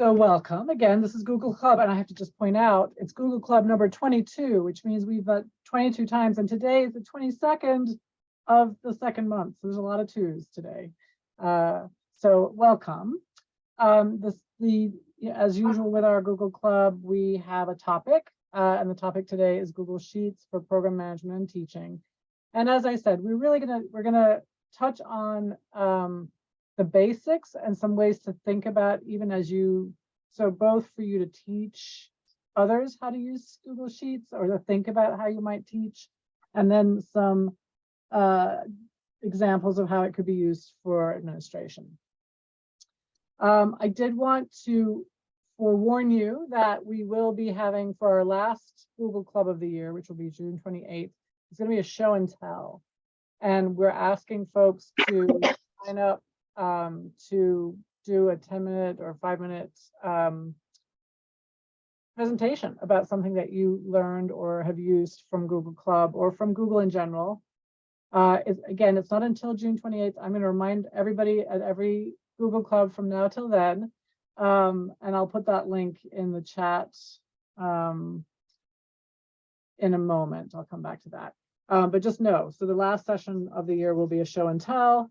So welcome again. This is Google Club, and I have to just point out it's Google Club number 22, which means we've 22 times, and today is the 22nd of the second month. So there's a lot of twos today. So welcome. As usual with our Google Club, we have a topic, and the topic today is Google Sheets for program management and teaching. And as I said, we're gonna touch on the basics and some ways to think about even as you, so both for you to teach others how to use Google Sheets or to think about how you might teach, and then some examples of how it could be used for administration. I did want to forewarn you that we will be having for our last Google Club of the year, which will be June 28th, it's going to be a show and tell. And we're asking folks to sign up to do a 10-minute or 5-minute presentation about something that you learned or have used from Google Club or from Google in general. Again, it's not until June 28th. I'm going to remind everybody at every Google Club from now till then. And I'll put that link in the chat in a moment. I'll come back to that. But just know, so the last session of the year will be a show and tell.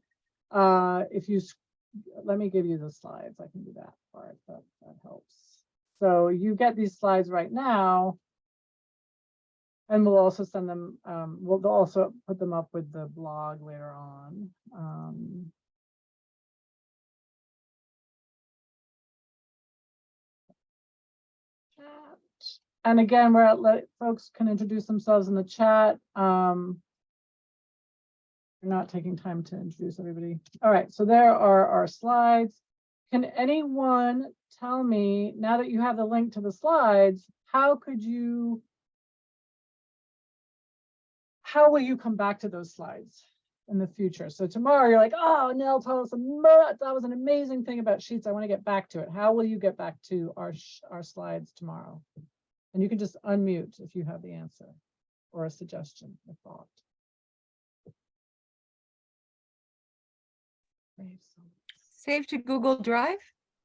Let me give you the slides. I can do that part. That helps. So you get these slides right now, and we'll also send them. We'll also put them up with the blog later on. And again, folks can introduce themselves in the chat. We're not taking time to introduce everybody. All right, so there are our slides. Can anyone tell me, now that you have the link to the slides, how will you come back to those slides in the future? So tomorrow you're like, oh, Nell told us that was an amazing thing about Sheets. I want to get back to it. How will you get back to our slides tomorrow? And you can just unmute if you have the answer or a suggestion, a thought. Save to Google Drive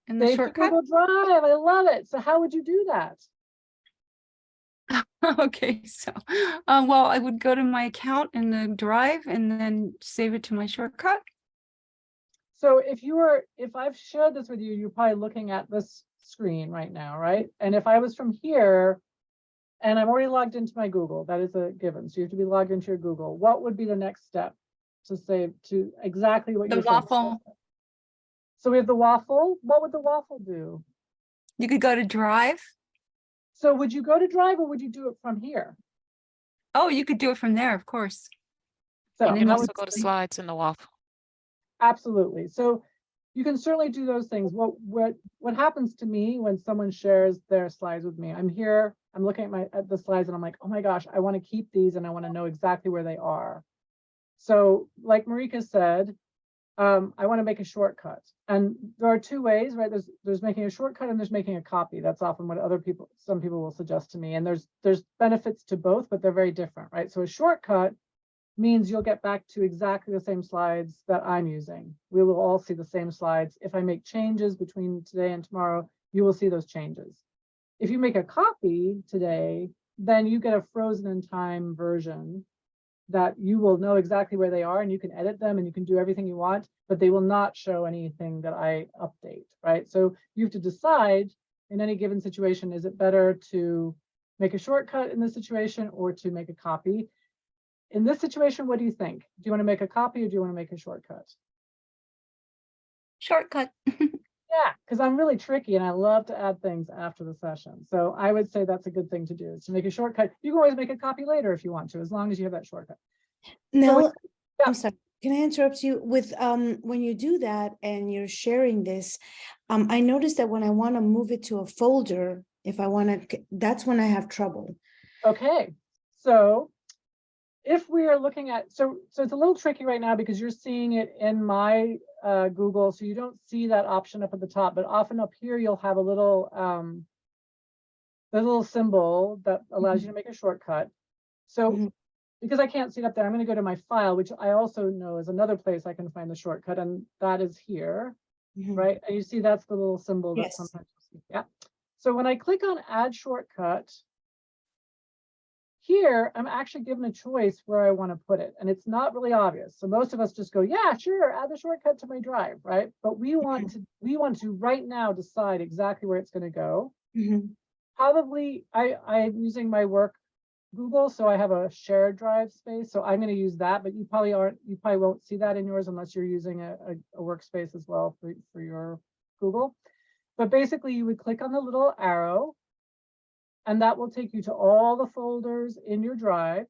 in the Save shortcut. to Google Drive. I love it. So how would you do that? Okay, so well, I would go to my account in the Drive and then save it to my shortcut. So if I've shared this with you, you're probably looking at this screen right now, right? And if I was from here and I'm already logged into my Google, that is a given. So you have to be logged into your Google. What would be the next step to save to exactly what you're saying? The waffle. So we have the waffle. What would the waffle do? You could go to Drive. So would you go to Drive or would you do it from here? Oh, you could do it from there, of course. So you can also go to slides in the waffle. Absolutely. So you can certainly do those things. What happens to me when someone shares their slides with me? I'm here, I'm looking at the slides and I'm like, oh my gosh, I want to keep these and I want to know exactly where they are. So like Marika said, I want to make a shortcut. And there are two ways, right? There's making a shortcut and there's making a copy. That's often what some people will suggest to me. And there's benefits to both, but they're very different, right? So a shortcut means you'll get back to exactly the same slides that I'm using. We will all see the same slides. If I make changes between today and tomorrow, you will see those changes. If you make a copy today, then you get a frozen in time version that you will know exactly where they are and you can edit them and you can do everything you want, but they will not show anything that I update, right? So you have to decide in any given situation, is it better to make a shortcut in this situation or to make a copy? In this situation, what do you think? Do you want to make a copy or do you want to make a shortcut? Shortcut. Yeah, because I'm really tricky and I love to add things after the session. So I would say that's a good thing to do, is to make a shortcut. You can always make a copy later if you want to, as long as you have that shortcut. No, So, yeah. I'm sorry. Can I interrupt you with when you do that and you're sharing this? I noticed that when I want to move it to a folder, if I want to, that's when I have trouble. Okay, so if we are looking at, so it's a little tricky right now because you're seeing it in my Google, so you don't see that option up at the top, but often up here you'll have a little the little symbol that allows you to make a shortcut. So because I can't see it up there, I'm going to go to my file, which I also know is another place I can find the shortcut, and that is here, right? And you see that's the little symbol that sometimes you Yeah. So when I click on add shortcut, here I'm actually given a choice where I want to put it, and it's not really obvious. So most of us just go, yeah, sure, add the shortcut to my drive, right? But we want to right now decide exactly where it's going to go. Mhm. Probably I'm using my work Google, so I have a shared drive space, so I'm going to use that, but you probably won't see that in yours unless you're using a workspace as well for your Google. But basically you would click on the little arrow, and that will take you to all the folders in your drive.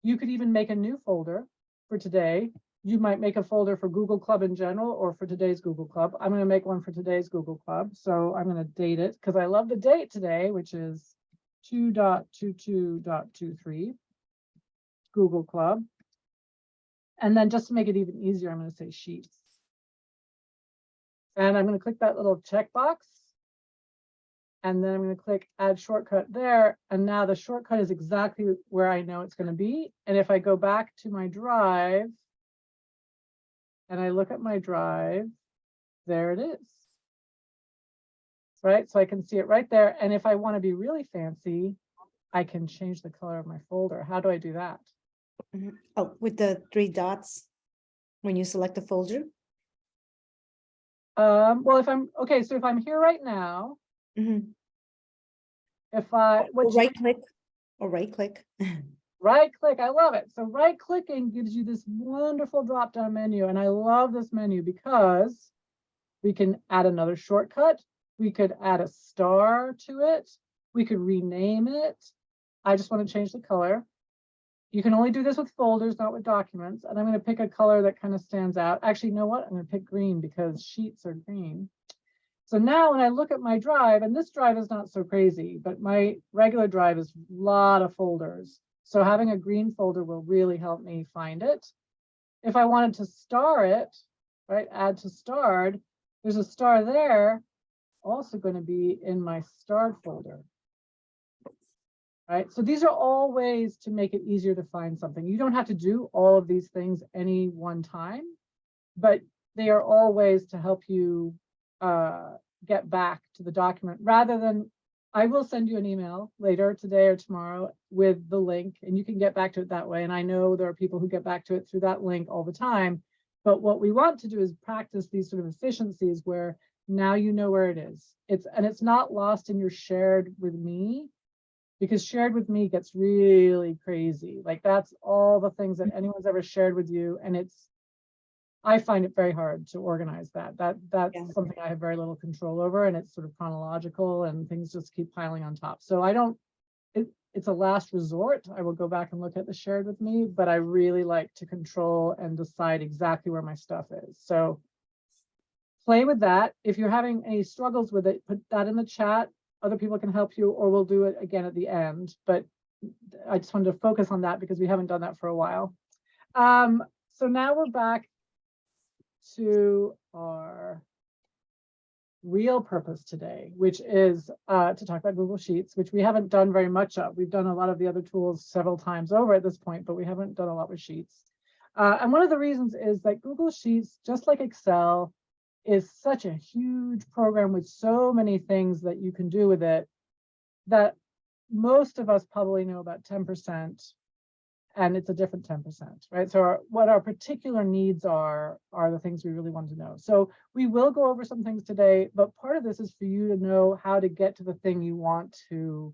You could even make a new folder for today. You might make a folder for Google Club in general or for today's Google Club. I'm going to make one for today's Google Club. So I'm going to date it because I love the date today, which is 2.22.23 Google Club. And then just to make it even easier, I'm going to say Sheets. And I'm going to click that little checkbox. And then I'm going to click add shortcut there. And now the shortcut is exactly where I know it's going to be. And if I go back to my drive and I look at my drive, there it is. Right? So I can see it right there. And if I want to be really fancy, I can change the color of my folder. How do I do that? Mhm. Oh, with the 3 dots when you select the folder. Well, if I'm okay, so if I'm here right now, Mhm. if I Or right click or right click. right click, I love it. So right clicking gives you this wonderful drop down menu. And I love this menu because we can add another shortcut. We could add a star to it. We could rename it. I just want to change the color. You can only do this with folders, not with documents. And I'm going to pick a color that kind of stands out. Actually, you know what? I'm going to pick green because sheets are green. So now when I look at my drive, and this drive is not so crazy, but my regular drive is a lot of folders. So having a green folder will really help me find it. If I wanted to star it, right, add to starred, there's a star there, also going to be in my starred folder. Right, so these are all ways to make it easier to find something. You don't have to do all of these things any one time, but they are all ways to help you get back to the document rather than, I will send you an email later today or tomorrow with the link and you can get back to it that way. And I know there are people who get back to it through that link all the time, but what we want to do is practice these sort of efficiencies where now you know where it is. It's not lost in your shared with me, because shared with me gets really crazy. Like that's all the things that anyone's ever shared with you. And I find it very hard to organize that. That's something I have very little control over, and it's sort of chronological and things just keep piling on top. So it's a last resort. I will go back and look at the shared with me, but I really like to control and decide exactly where my stuff is. So play with that. If you're having any struggles with it, put that in the chat. Other people can help you, or we'll do it again at the end. But I just wanted to focus on that because we haven't done that for a while. So now we're back to our real purpose today, which is to talk about Google Sheets, which we haven't done very much of. We've done a lot of the other tools several times over at this point, but we haven't done a lot with Sheets. And one of the reasons is that Google Sheets, just like Excel, is such a huge program with so many things that you can do with it that most of us probably know about 10%, and it's a different 10%, right? So what our particular needs are the things we really want to know. So we will go over some things today, but part of this is for you to know how to get to the thing you want to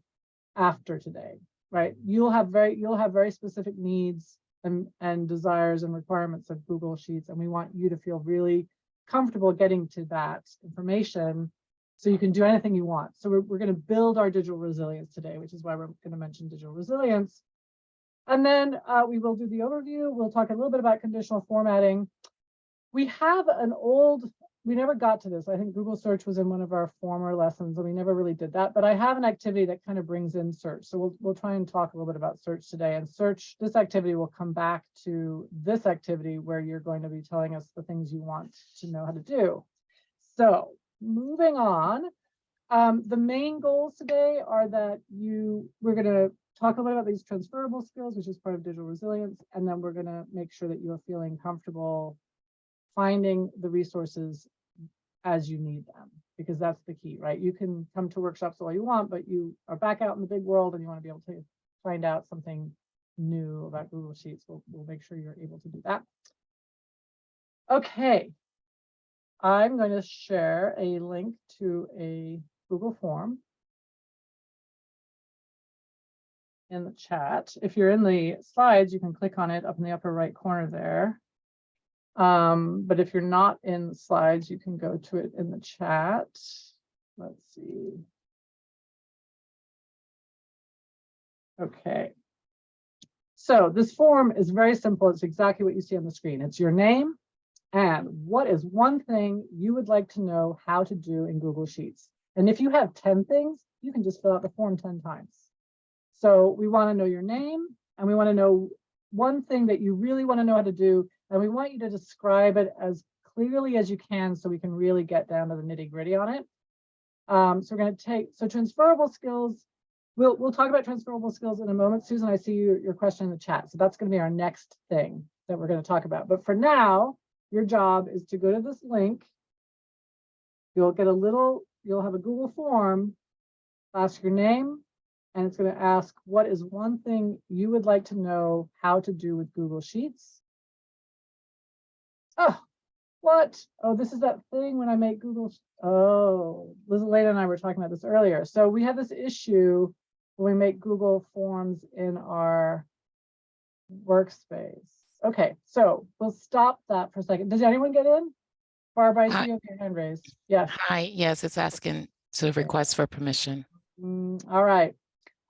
after today, right? You'll have very specific needs and desires and requirements of Google Sheets, and we want you to feel really comfortable getting to that information so you can do anything you want. So we're going to build our digital resilience today, which is why we're going to mention digital resilience. And then we will do the overview. We'll talk a little bit about conditional formatting. We have we never got to this. I think Google search was in one of our former lessons and we never really did that, but I have an activity that kind of brings in search. So we'll try and talk a little bit about search today, and search, this activity will come back to this activity where you're going to be telling us the things you want to know how to do. So moving on, the main goals today are that we're going to talk a little bit about these transferable skills, which is part of digital resilience, and then we're going to make sure that you're feeling comfortable finding the resources as you need them. because that's the key, right? You can come to workshops all you want, but you are back out in the big world and you want to be able to find out something new about Google Sheets. We'll make sure you're able to do that. Okay. I'm going to share a link to a Google form in the chat. If you're in the slides, you can click on it up in the upper right corner there. But if you're not in the slides, you can go to it in the chat. Let's see. Okay. So this form is very simple. It's exactly what you see on the screen. It's your name and what is one thing you would like to know how to do in Google Sheets. And if you have 10 things, you can just fill out the form 10 times. So we want to know your name and we want to know one thing that you really want to know how to do. And we want you to describe it as clearly as you can so we can really get down to the nitty-gritty on it. So we're going to take, so transferable skills, we'll talk about transferable skills in a moment. Susan, I see your question in the chat. So that's going to be our next thing that we're going to talk about. But for now, your job is to go to this link. You'll get you'll have a Google form, ask your name, and it's going to ask what is one thing you would like to know how to do with Google Sheets. Oh, what? Oh, this is that thing when I make Google. Oh, Liz Elena and I were talking about this earlier. So we have this issue when we make Google Forms in our workspace. Okay, so we'll stop that for a second. Does anyone get in? Barb, I see you have your hand raised. Yes. Hi, yes, it's asking to request for permission. All right.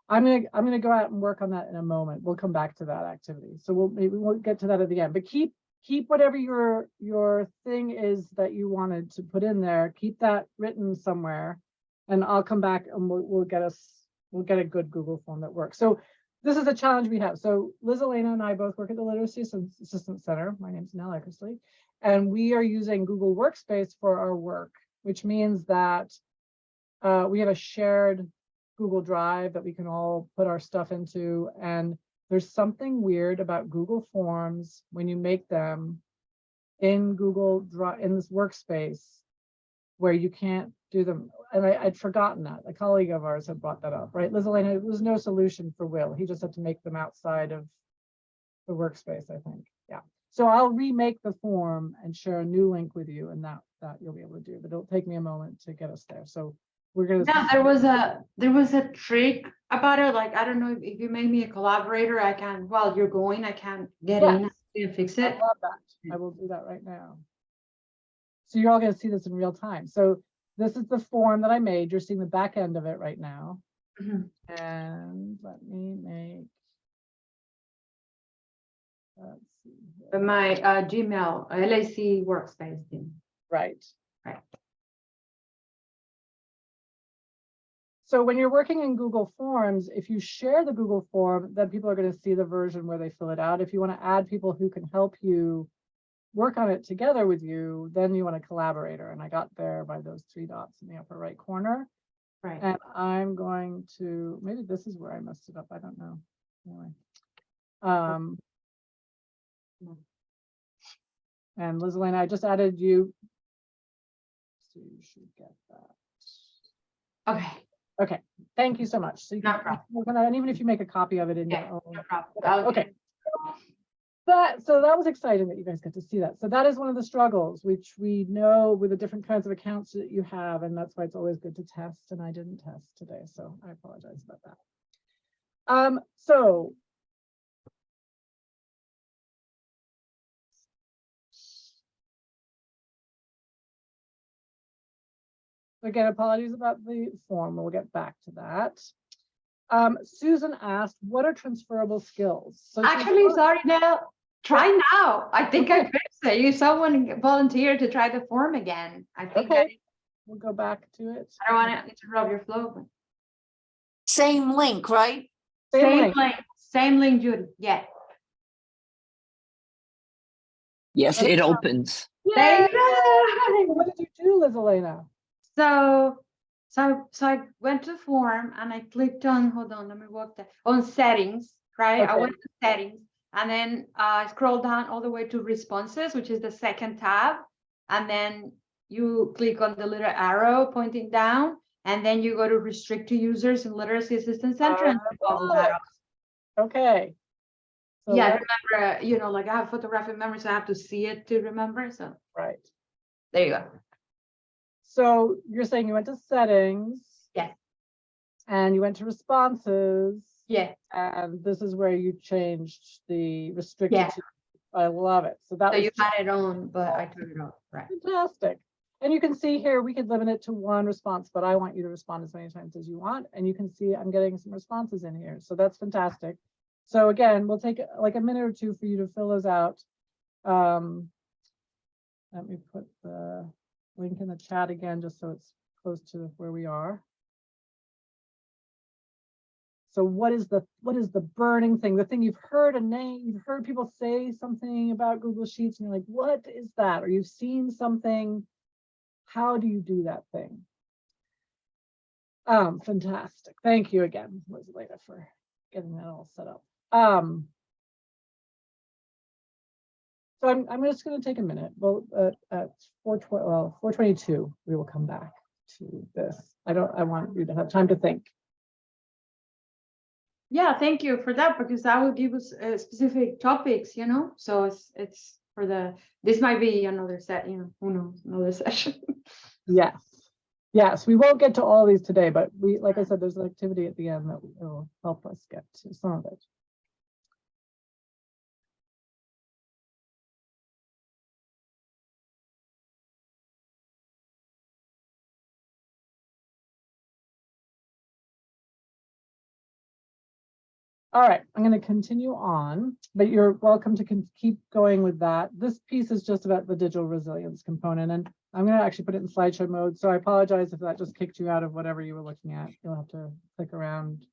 I'm gonna go out and work on that in a moment. We'll come back to that activity. So maybe we'll get to that at the end. But keep whatever your thing is that you wanted to put in there. Keep that written somewhere, and I'll come back and we'll get a good Google form that works. So this is a challenge we have. So Liz Elena and I both work at the Literacy Assistance Center. My name's Nell Eckersley, and we are using Google Workspace for our work, which means that we have a shared Google Drive that we can all put our stuff into. And there's something weird about Google Forms when you make them in Google Drive, in this workspace, where you can't do them. And I'd forgotten that. A colleague of ours had brought that up, right? Liz Elena, there was no solution for Will. He just had to make them outside of the workspace, I think. Yeah. So I'll remake the form and share a new link with you, and that you'll be able to do. But it'll take me a moment to get us there. So we're gonna. Yeah, there was a trick about it. Like, I don't know if you make me a collaborator, I can, while you're going, I can get in and fix I it. love that. I will do that right now. So you're all going to see this in real time. So this is the form that I made. You're seeing the back end of it right now. Mhm. And let me make. Let's see here. My Gmail LAC workspace thing. Right. Right. So when you're working in Google Forms, if you share the Google form, then people are going to see the version where they fill it out. If you want to add people who can help you work on it together with you, then you want a collaborator. And I got there by those 3 dots in the upper right corner. Right. And I'm going to, maybe this is where I messed it up. I don't know. Anyway. And Liz Elena, I just added you. So you should get that. Okay. Okay, thank you so much. So you can, and even if you make a copy of it in your own. No problem. Okay. So that was exciting that you guys get to see that. So that is one of the struggles, which we know with the different kinds of accounts that you have, and that's why it's always good to test. And I didn't test today, so I apologize about that. So again, apologies about the form. We'll get back to that. Susan asked, what are transferable skills? So actually, sorry, Nell. Try now. I think I fixed it. Someone volunteered to try the form again. I think. Okay. We'll go back to it. I don't want to interrupt your flow. But... Same link, right? Same link. Same link, Judy. Yeah. Yes, it opens. Yay! What did you do, Liz Elena? So I went to form and I clicked on, hold on, let me walk that, on settings, right? Okay. I went to settings and then I scrolled down all the way to responses, which is the second tab. And then you click on the little arrow pointing down, and then you go to restrict to users in Literacy Assistance Center and toggle that off. Okay. So Yeah, I let's- remember, you know, like I have photographic memory, so I have to see it to remember. So right. there you go. So you're saying you went to settings. Yes. And you went to responses. Yeah. And this is where you changed the restricted Yeah. to. I love it. So that So was you had it on, but I turned it off. Right. fantastic. And you can see here, we could limit it to one response, but I want you to respond as many times as you want. And you can see I'm getting some responses in here. So that's fantastic. So again, we'll take like a minute or two for you to fill those out. Let me put the link in the chat again, just so it's close to where we are. So what is the burning thing? The thing you've heard a name, you've heard people say something about Google Sheets and you're like, what is that? Or you've seen something. How do you do that thing? Fantastic. Thank you again, Elizabeth, for getting that all set up. So I'm just going to take a minute. Well, at 4:22, we will come back to this. I want you to have time to think. Yeah, thank you for that, because that will give us specific topics, you know. So it's for this might be another set, you know, who knows, another session. Yes. Yes, we won't get to all these today, but like I said, there's an activity at the end that will help us get to some of it. All right, I'm going to continue on, but you're welcome to keep going with that. This piece is just about the digital resilience component, and I'm going to actually put it in slideshow mode. So I apologize if that just kicked you out of whatever you were looking at. You'll have to click around,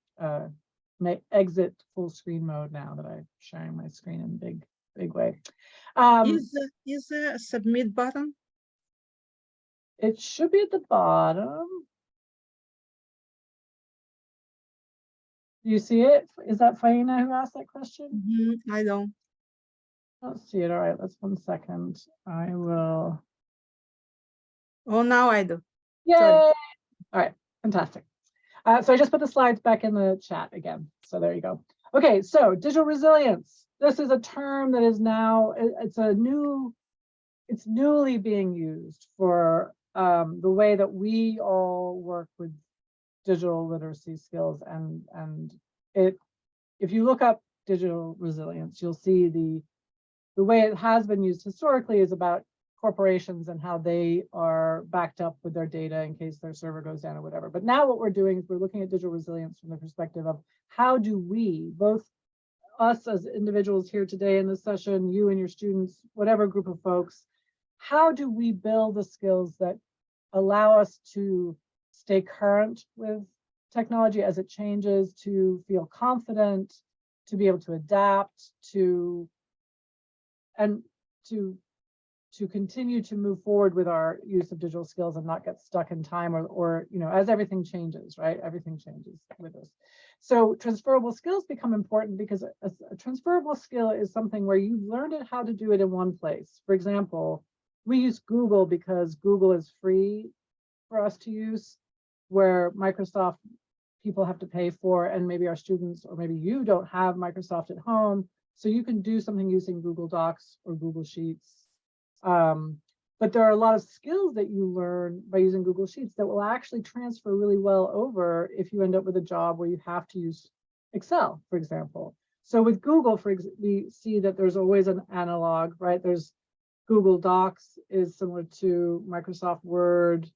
exit full screen mode now that I'm sharing my screen in a big way. Is there a submit button? It should be at the bottom. Do you see it? Is that Faina who asked that question? I don't. I don't see it. All right, let's 1 second. I will. Oh, now I do. Yay! Sorry. All right, fantastic. So I just put the slides back in the chat again. So there you go. Okay, so digital resilience. This is a term that is now, it's newly being used for the way that we all work with digital literacy skills, and if you look up digital resilience, you'll see the way it has been used historically is about corporations and how they are backed up with their data in case their server goes down or whatever. But now what we're doing is we're looking at digital resilience from the perspective of how do we, both us as individuals here today in this session, you and your students, whatever group of folks, how do we build the skills that allow us to stay current with technology as it changes, to feel confident, to be able to adapt, to continue to move forward with our use of digital skills and not get stuck in time, or you know, as everything changes, right? Everything changes with us. So transferable skills become important because a transferable skill is something where you learned it how to do it in one place. For example, we use Google because Google is free for us to use, where Microsoft people have to pay for, and maybe our students or maybe you don't have Microsoft at home, so you can do something using Google Docs or Google Sheets. But there are a lot of skills that you learn by using Google Sheets that will actually transfer really well over if you end up with a job where you have to use Excel, for example. So with Google, we see that there's always an analog, right? There's Google Docs is similar to Microsoft Word.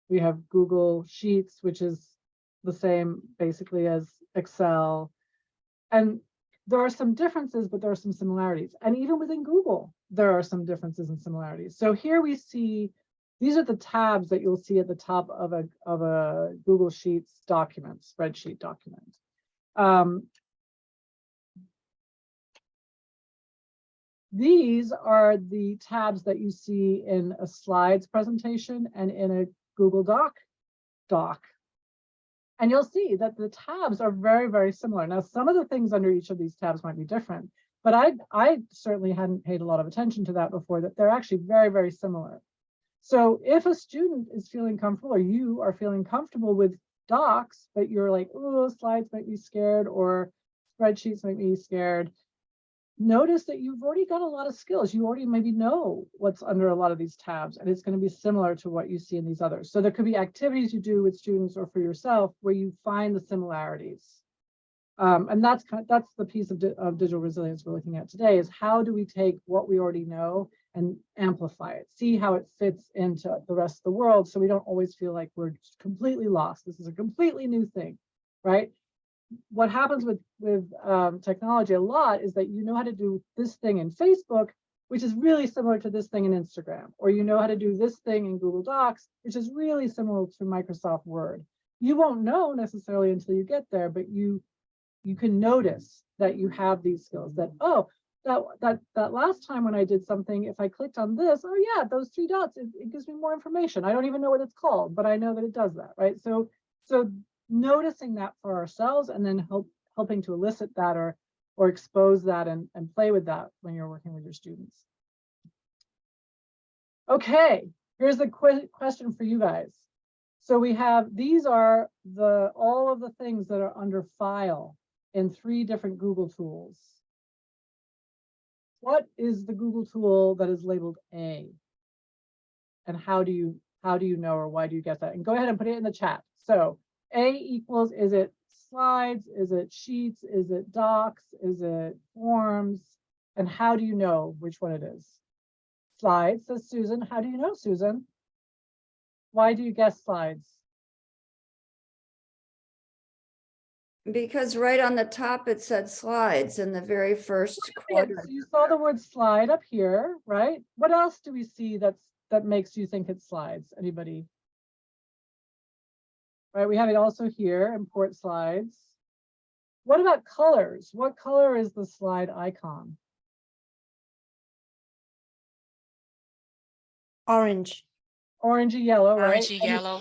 We have Google Sheets, which is the same basically as Excel. And there are some differences, but there are some similarities. And even within Google, there are some differences and similarities. So here we see, these are the tabs that you'll see at the top of a Google Sheets document, spreadsheet document. These are the tabs that you see in a slides presentation and in a Google doc. And you'll see that the tabs are very, very similar. Now, some of the things under each of these tabs might be different, but I certainly hadn't paid a lot of attention to that before, that they're actually very, very similar. So if a student is feeling comfortable, or you are feeling comfortable with docs, but you're like, oh, slides make me scared, or spreadsheets make me scared, notice that you've already got a lot of skills. You already maybe know what's under a lot of these tabs, and it's going to be similar to what you see in these others. So there could be activities you do with students or for yourself where you find the similarities. And that's the piece of digital resilience we're looking at today, is how do we take what we already know and amplify it, see how it fits into the rest of the world, so we don't always feel like we're completely lost. This is a completely new thing, right? What happens with technology a lot is that you know how to do this thing in Facebook, which is really similar to this thing in Instagram, or you know how to do this thing in Google Docs, which is really similar to Microsoft Word. You won't know necessarily until you get there, but you can notice that you have these skills, that, oh, that last time when I did something, if I clicked on this, oh yeah, those 3 dots, it gives me more information. I don't even know what it's called, but I know that it does that, right? So noticing that for ourselves, and then helping to elicit that or expose that and play with that when you're working with your students. Okay, here's the question for you guys. So we have, these are all of the things that are under file in 3 different Google tools. What is the Google tool that is labeled A? And how do you know, or why do you get that? And go ahead and put it in the chat. So A equals, is it slides? Is it sheets? Is it docs? Is it forms? And how do you know which one it is? Slides, says Susan. How do you know, Susan? Why do you guess slides? Because right on the top, it said slides in the very first Brilliant. quadrant. So you saw the word slide up here, right? What else do we see that makes you think it's slides? Anybody? Right, we have it also here, import slides. What about colors? What color is the slide icon? Orange. Orangey yellow, right? Orangey yellow.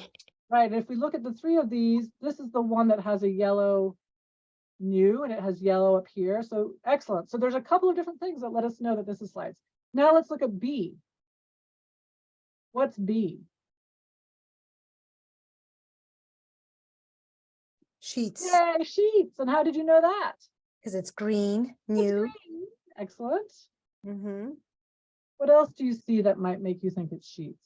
Right, if we look at the 3 of these, this is the one that has a yellow new, and it has yellow up here. So excellent. So there's a couple of different things that let us know that this is slides. Now let's look at B. What's B? Sheets, Yay, sheets. And how did you know that? because it's green, It's new. green. Excellent. Mm-hmm. What else do you see that might make you think it's sheets?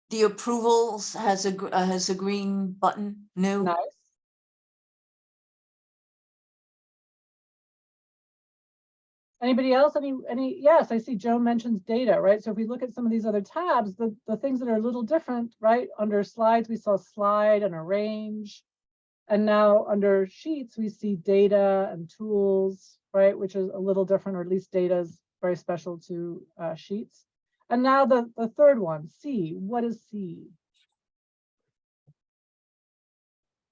The approvals has a green button, new. Nice. Anybody else? Yes, I see Joan mentions data, right? So if we look at some of these other tabs, the things that are a little different, right? Under slides, we saw slide and arrange. And now under sheets, we see data and tools, right? Which is a little different, or at least data is very special to sheets. And now the third one, C. What is C?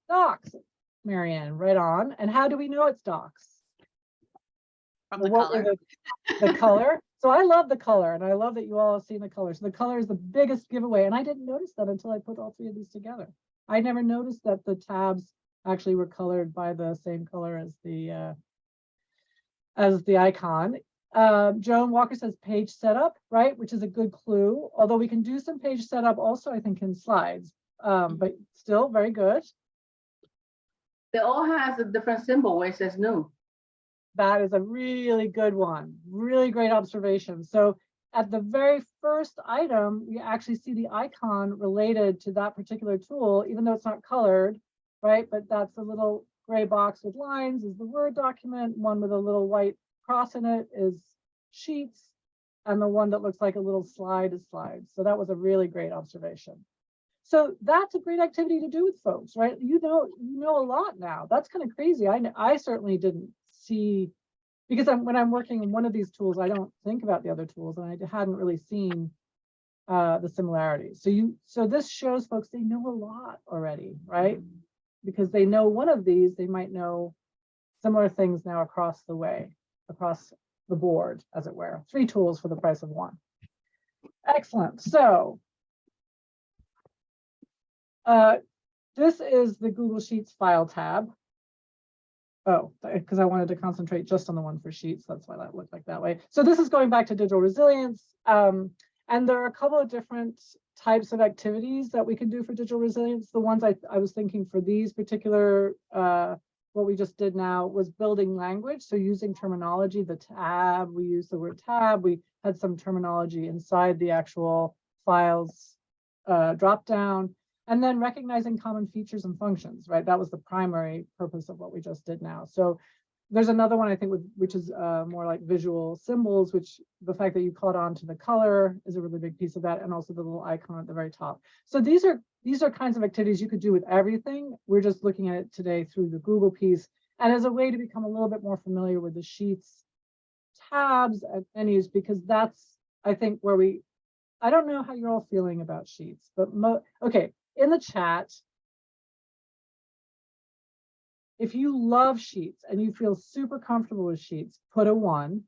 Docs, Marianne, right on. And how do we know it's docs? From Well, the what were color. the color? So I love the color, and I love that you all have seen the color. So the color is the biggest giveaway, and I didn't notice that until I put all 3 of these together. I never noticed that the tabs actually were colored by the same color as the icon. Joan Walker says page setup, right? Which is a good clue. Although we can do some page setup also, I think, in slides, but still very good. They all has a different symbol where it says new. That is a really good one. Really great observation. So at the very first item, we actually see the icon related to that particular tool, even though it's not colored, right? But that's a little gray box with lines is the Word document. One with a little white cross in it is sheets. And the one that looks like a little slide is slides. So that was a really great observation. So that's a great activity to do with folks, right? You know a lot now. That's kind of crazy. I certainly didn't see, because when I'm working in one of these tools, I don't think about the other tools, and I hadn't really seen the similarities. So this shows folks they know a lot already, right? Because they know one of these, they might know similar things now across the board, as it were. 3 tools for the price of 1. Excellent. So this is the Google Sheets file tab. Oh, because I wanted to concentrate just on the one for sheets. That's why that looked like that way. So this is going back to digital resilience. And there are a couple of different types of activities that we can do for digital resilience. The ones I was thinking for these particular, what we just did now was building language. So using terminology, the tab, we used the word tab. We had some terminology inside the actual files drop down. And then recognizing common features and functions, right? That was the primary purpose of what we just did now. So there's another one I think which is more like visual symbols, which the fact that you caught on to the color is a really big piece of that, and also the little icon at the very top. So these are kinds of activities you could do with everything. We're just looking at it today through the Google piece, and as a way to become a little bit more familiar with the Sheets tabs and menus, because that's, I think, where I don't know how you're all feeling about Sheets, but okay, in the chat, if you love Sheets and you feel super comfortable with Sheets, put a 1.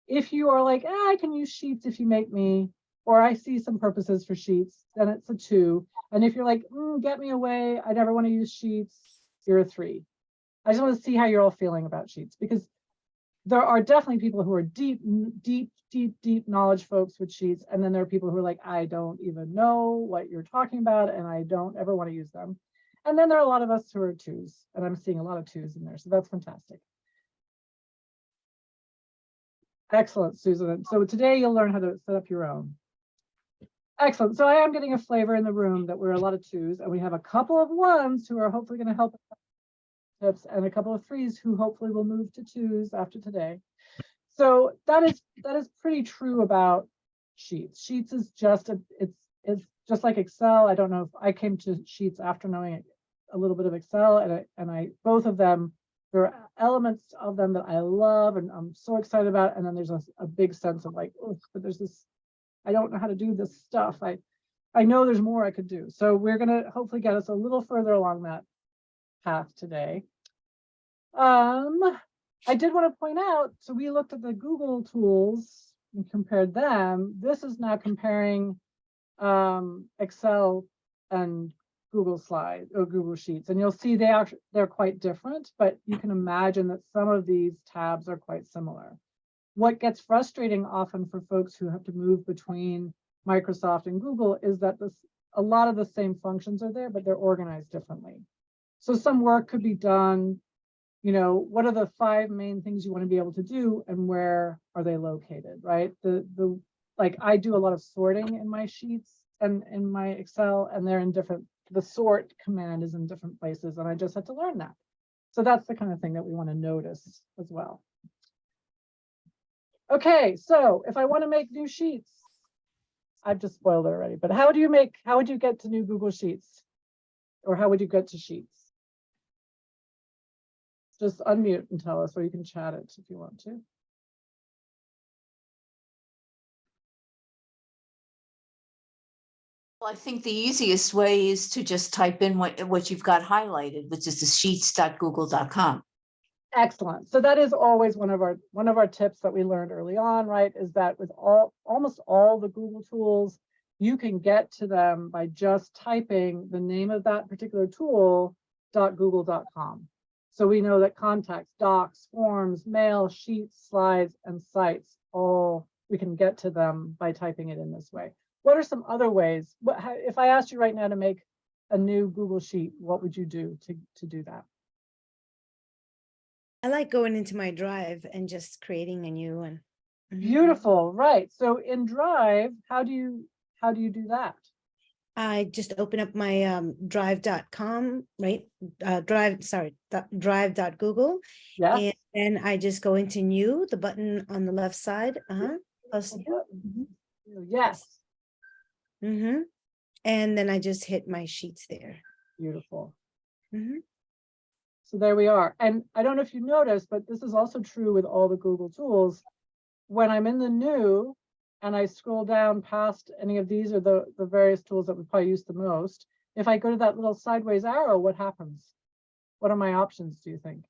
If you are like, I can use Sheets if you make me, or I see some purposes for Sheets, then it's a 2. And if you're like, get me away, I never want to use Sheets, you're a 3. I just want to see how you're all feeling about Sheets, because there are definitely people who are deep knowledge folks with Sheets. And then there are people who are like, I don't even know what you're talking about, and I don't ever want to use them. And then there are a lot of us who are 2s, and I'm seeing a lot of 2s in there. So that's fantastic. Excellent, Susan. So today you'll learn how to set up your own. Excellent. So I am getting a flavor in the room that we're a lot of 2s, and we have a couple of 1s who are hopefully going to help tips, and a couple of 3s who hopefully will move to 2s after today. So that is pretty true about Sheets. Sheets is just it's just like Excel. I don't know if I came to Sheets after knowing a little bit of Excel, and I both of them, there are elements of them that I love and I'm so excited about, and then there's a big sense of like, oh, but there's this, I don't know how to do this stuff. I know there's more I could do. So we're gonna hopefully get us a little further along that path today. I did want to point out, so we looked at the Google tools and compared them. This is now comparing Excel and Google Slides or Google Sheets, and you'll see they're quite different, but you can imagine that some of these tabs are quite similar. What gets frustrating often for folks who have to move between Microsoft and Google is that a lot of the same functions are there, but they're organized differently. So some work could be done, you know, what are the 5 main things you want to be able to do and where are they located, right? Like I do a lot of sorting in my Sheets and in my Excel, and they're in different, the sort command is in different places, and I just had to learn that. So that's the kind of thing that we want to notice as well. Okay, so if I want to make new Sheets, I've just spoiled it already, but how would you get to new Google Sheets? Or how would you get to Sheets? Just unmute and tell us, or you can chat it if you want to. Well, I think the easiest way is to just type in what you've got highlighted, which is the sheets.google.com. Excellent. So that is always one of our tips that we learned early on, right? Is that with almost all the Google tools, you can get to them by just typing the name of that particular tool .google.com. So we know that contacts, docs, forms, mail, sheets, slides, and sites, all we can get to them by typing it in this way. What are some other ways? If I asked you right now to make a new Google Sheet, what would you do to do that? I like going into my Drive and just creating a new one. Beautiful, right? So in Drive, how do you do that? I just open up my drive.com, right? Drive.google. Yeah. And then I just go into new, the button on the left side. Plus new. Yes. And then I just hit my sheets there. Beautiful. So there we are. And I don't know if you noticed, but this is also true with all the Google tools. When I'm in the new and I scroll down past any of these or the various tools that we probably use the most, if I go to that little sideways arrow, what happens? What are my options, do you think?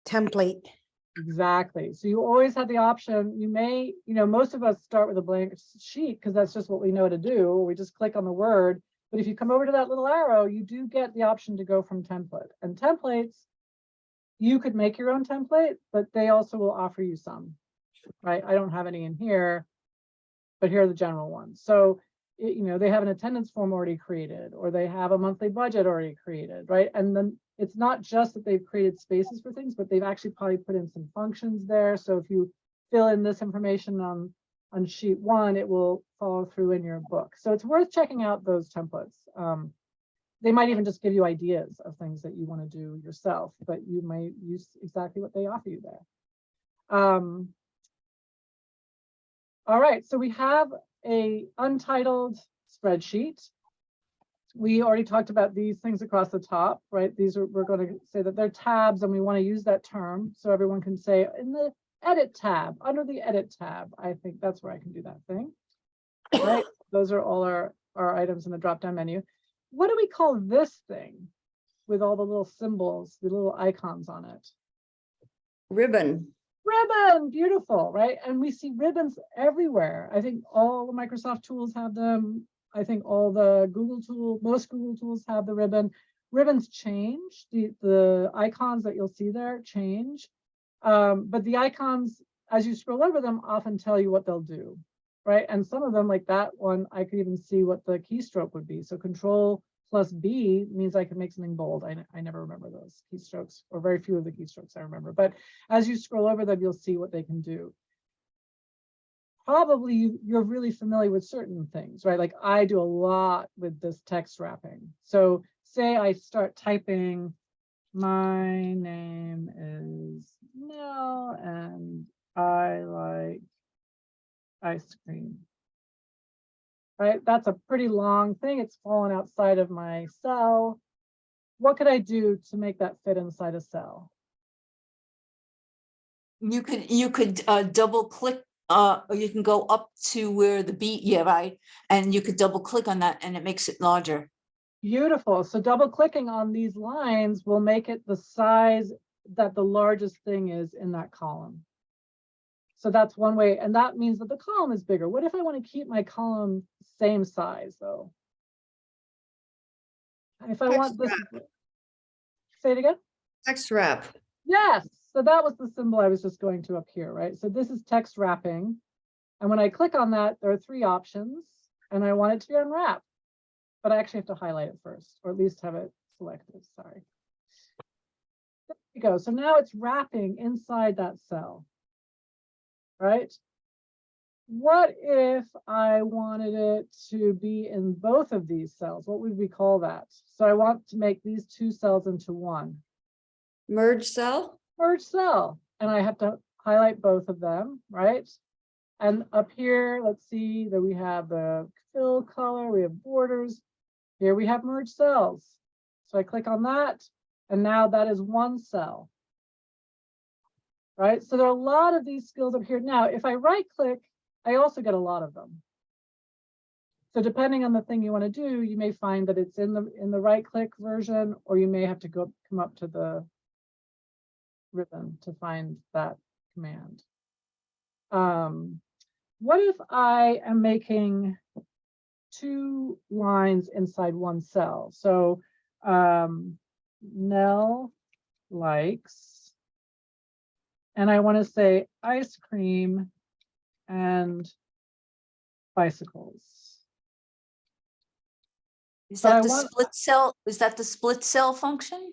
Template. Exactly. So you always have the option. You may, most of us start with a blank sheet because that's just what we know to do. We just click on the word. But if you come over to that little arrow, you do get the option to go from template. And templates, You could make your own template, but they also will offer you some, right? I don't have any in here, but here are the general ones. So, you know, they have an attendance form already created, or they have a monthly budget already created, right? And then it's not just that they've created spaces for things, but they've actually probably put in some functions there. So if you fill in this information on sheet 1, it will follow through in your book. So it's worth checking out those templates. They might even just give you ideas of things that you want to do yourself, but you might use exactly what they offer you there. All right, so we have a untitled spreadsheet. We already talked about these things across the top, right? These are, we're going to say that they're tabs, and we want to use that term so everyone can say in the edit tab, under the edit tab, I think that's where I can do that thing, right? Those are all our items in the drop-down menu. What do we call this thing with all the little symbols, the little icons on it? Ribbon. Ribbon, beautiful, right? And we see ribbons everywhere. I think all the Microsoft tools have them. I think all the most Google tools have the ribbon. Ribbons change, the icons that you'll see there change. But the icons, as you scroll over them, often tell you what they'll do, right? And some of them, like that one, I could even see what the keystroke would be. So Control plus B means I can make something bold. I never remember those keystrokes, or very few of the keystrokes I remember. But as you scroll over them, you'll see what they can do. Probably you're really familiar with certain things, right? Like I do a lot with this text wrapping. So say I start typing, my name is Nell and I like ice cream. Right, that's a pretty long thing. It's fallen outside of my cell. What could I do to make that fit inside a cell? You could double click, or you can go up to where the B, yeah, right. And you could double click on that and it makes it larger. Beautiful. So double clicking on these lines will make it the size that the largest thing is in that column. So that's one way, and that means that the column is bigger. What if I want to keep my column same size though? If I want this, say it again. Text wrap. Yes, so that was the symbol I was just going to up here, right? So this is text wrapping. And when I click on that, there are 3 options, and I want it to be unwrapped. But I actually have to highlight it first, or at least have it selected, sorry. There we go, so now it's wrapping inside that cell, right? What if I wanted it to be in both of these cells? What would we call that? So I want to make these 2 cells into one. Merge cell. Merge cell. And I have to highlight both of them, right? And up here, let's see that we have the fill color, we have borders. Here we have merge cells. So I click on that, and now that is one cell. Right? So there are a lot of these skills up here. Now, if I right click, I also get a lot of them. So depending on the thing you want to do, you may find that it's in the right click version, or you may have to come up to the ribbon to find that command. What if I am making 2 lines inside one cell? So Nell likes, and I want to say ice cream and bicycles. Is that the split cell? Is that the split cell function?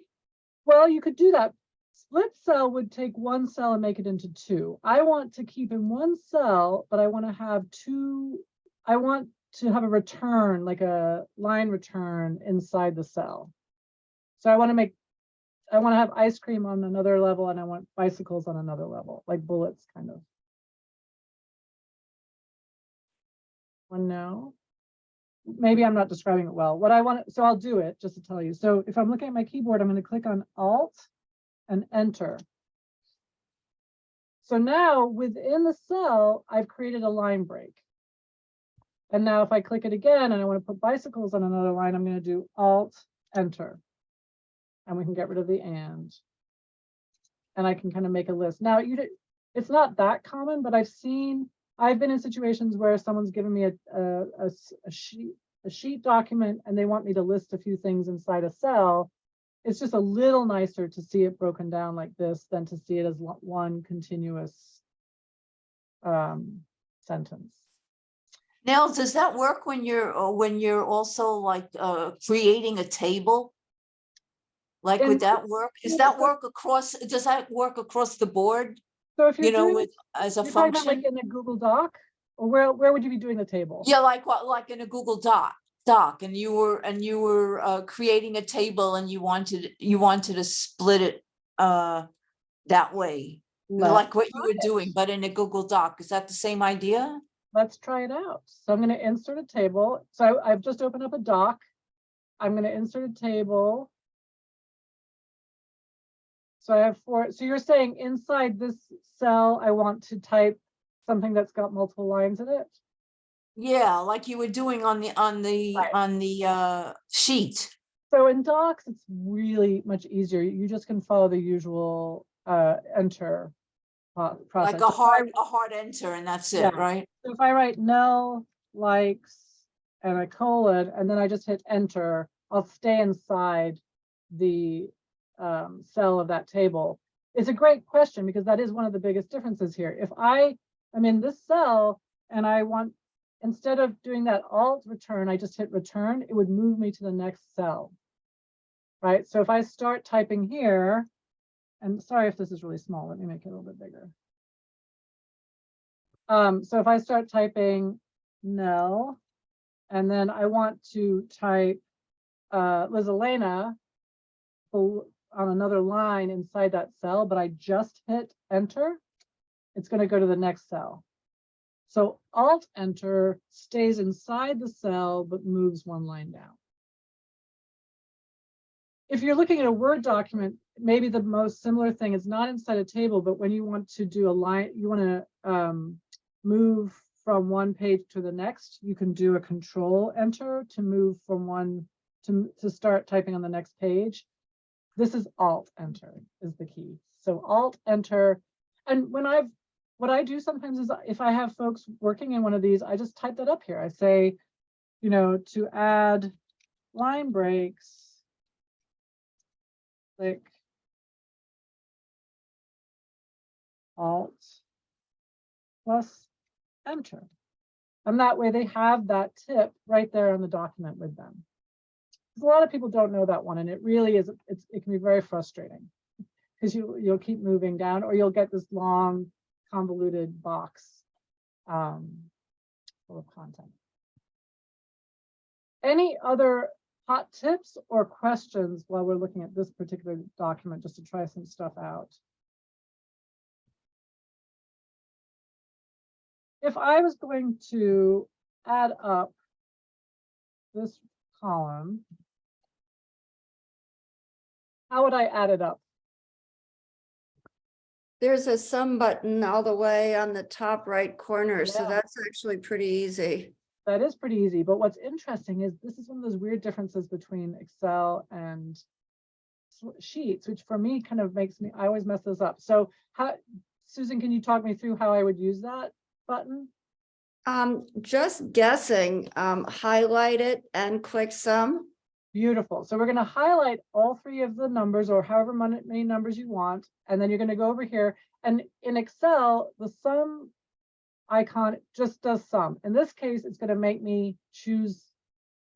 Well, you could do that. Split cell would take one cell and make it into 2. I want to keep in one cell, but I want to have 2. I want to have a return, like a line return inside the cell. So I want to have ice cream on another level, and I want bicycles on another level, like bullets kind of. One no. Maybe I'm not describing it well. What I want, so I'll do it just to tell you. So if I'm looking at my keyboard, I'm going to click on Alt and Enter. So now within the cell, I've created a line break. And now if I click it again and I want to put bicycles on another line, I'm going to do Alt, Enter. And we can get rid of the and. And I can kind of make a list. Now, it's not that common, but I've been in situations where someone's given me a sheet document and they want me to list a few things inside a cell. it's just a little nicer to see it broken down like this than to see it as one continuous sentence. Now, does that work when you're also like creating a table? Like, would that work? Does that work across the board? So if you're You know, doing, as a you're talking about function? like in a Google Doc, or where would you be doing the table? Yeah, like what, like in a Google Doc, and you were creating a table and you wanted to split it that way, like what you were doing, but in a Google Doc. Is that the same idea? Let's try it out. So I'm going to insert a table. So I've just opened up a doc. I'm going to insert a table. So I have 4. So you're saying inside this cell, I want to type something that's got multiple lines in it? Yeah, like you were doing on the sheet. So in docs, it's really much easier. You just can follow the usual enter process. Like a hard enter, and that's it, right? So if I write Nell likes and a colon, and then I just hit enter, I'll stay inside the cell of that table. It's a great question because that is one of the biggest differences here. If I am in this cell and I want, instead of doing that alt return, I just hit return, it would move me to the next cell, right? So if I start typing here, and sorry if this is really small, let me make it a little bit bigger. So if I start typing Nell, and then I want to type Liz Elena on another line inside that cell, but I just hit enter, it's going to go to the next cell. So alt enter stays inside the cell, but moves one line down. If you're looking at a Word document, maybe the most similar thing is not inside a table, but when you want to do a line, you want to move from one page to the next, you can do a control enter to move from one to start typing on the next page. This is alt enter is the key. So alt enter. And what I do sometimes is if I have folks working in one of these, I just type that up here. I say, you know, to add line breaks, click alt plus enter. And that way they have that tip right there on the document with them. A lot of people don't know that one, and it really is, it can be very frustrating because you'll keep moving down, or you'll get this long convoluted box full of content. Any other hot tips or questions while we're looking at this particular document, just to try some stuff out? If I was going to add up this column, how would I add it up? There's a sum button all the way on the top right corner, so Yeah. that's actually pretty easy. That is pretty easy, but what's interesting is this is one of those weird differences between Excel and Sheets, which for me kind of makes me, I always mess this up. So how, Susan, can you talk me through how I would use that button? Just guessing, highlight it and click sum. Beautiful. So we're going to highlight all 3 of the numbers, or however many numbers you want, and then you're going to go over here. And in Excel, the sum icon just does sum. In this case, it's going to make me choose.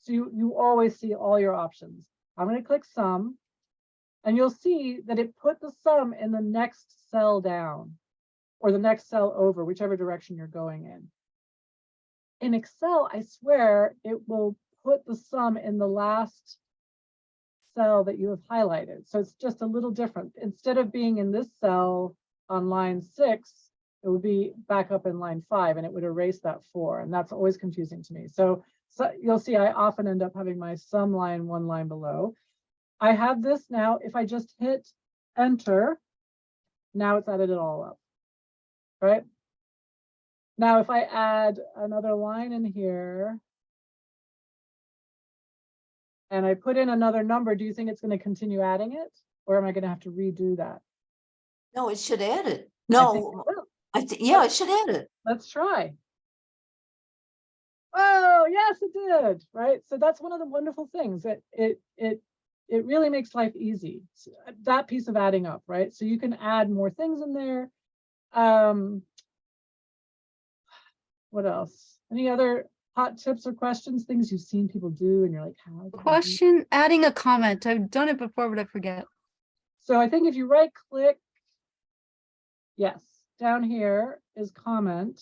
So you always see all your options. I'm going to click sum, and you'll see that it put the sum in the next cell down, or the next cell over, whichever direction you're going in. In Excel, I swear it will put the sum in the last cell that you have highlighted. So it's just a little different. Instead of being in this cell on line 6, it would be back up in line 5, and it would erase that 4. And that's always confusing to me. So you'll see I often end up having my sum line 1 line below. I have this now. If I just hit enter, now it's added it all up, right? Now, if I add another line in here, and I put in another number, do you think it's going to continue adding it? Or am I going to have to redo that? No, it should add it. No, yeah, it should add it. Let's try. Oh, yes, it did. Right. So that's one of the wonderful things that it it really makes life easy. That piece of adding up, right? So you can add more things in there. What else? Any other hot tips or questions, things you've seen people do and you're like, how? did they do Question, adding a comment. I've done it before, but I forget. So I think if you right click, yes, down here is comment.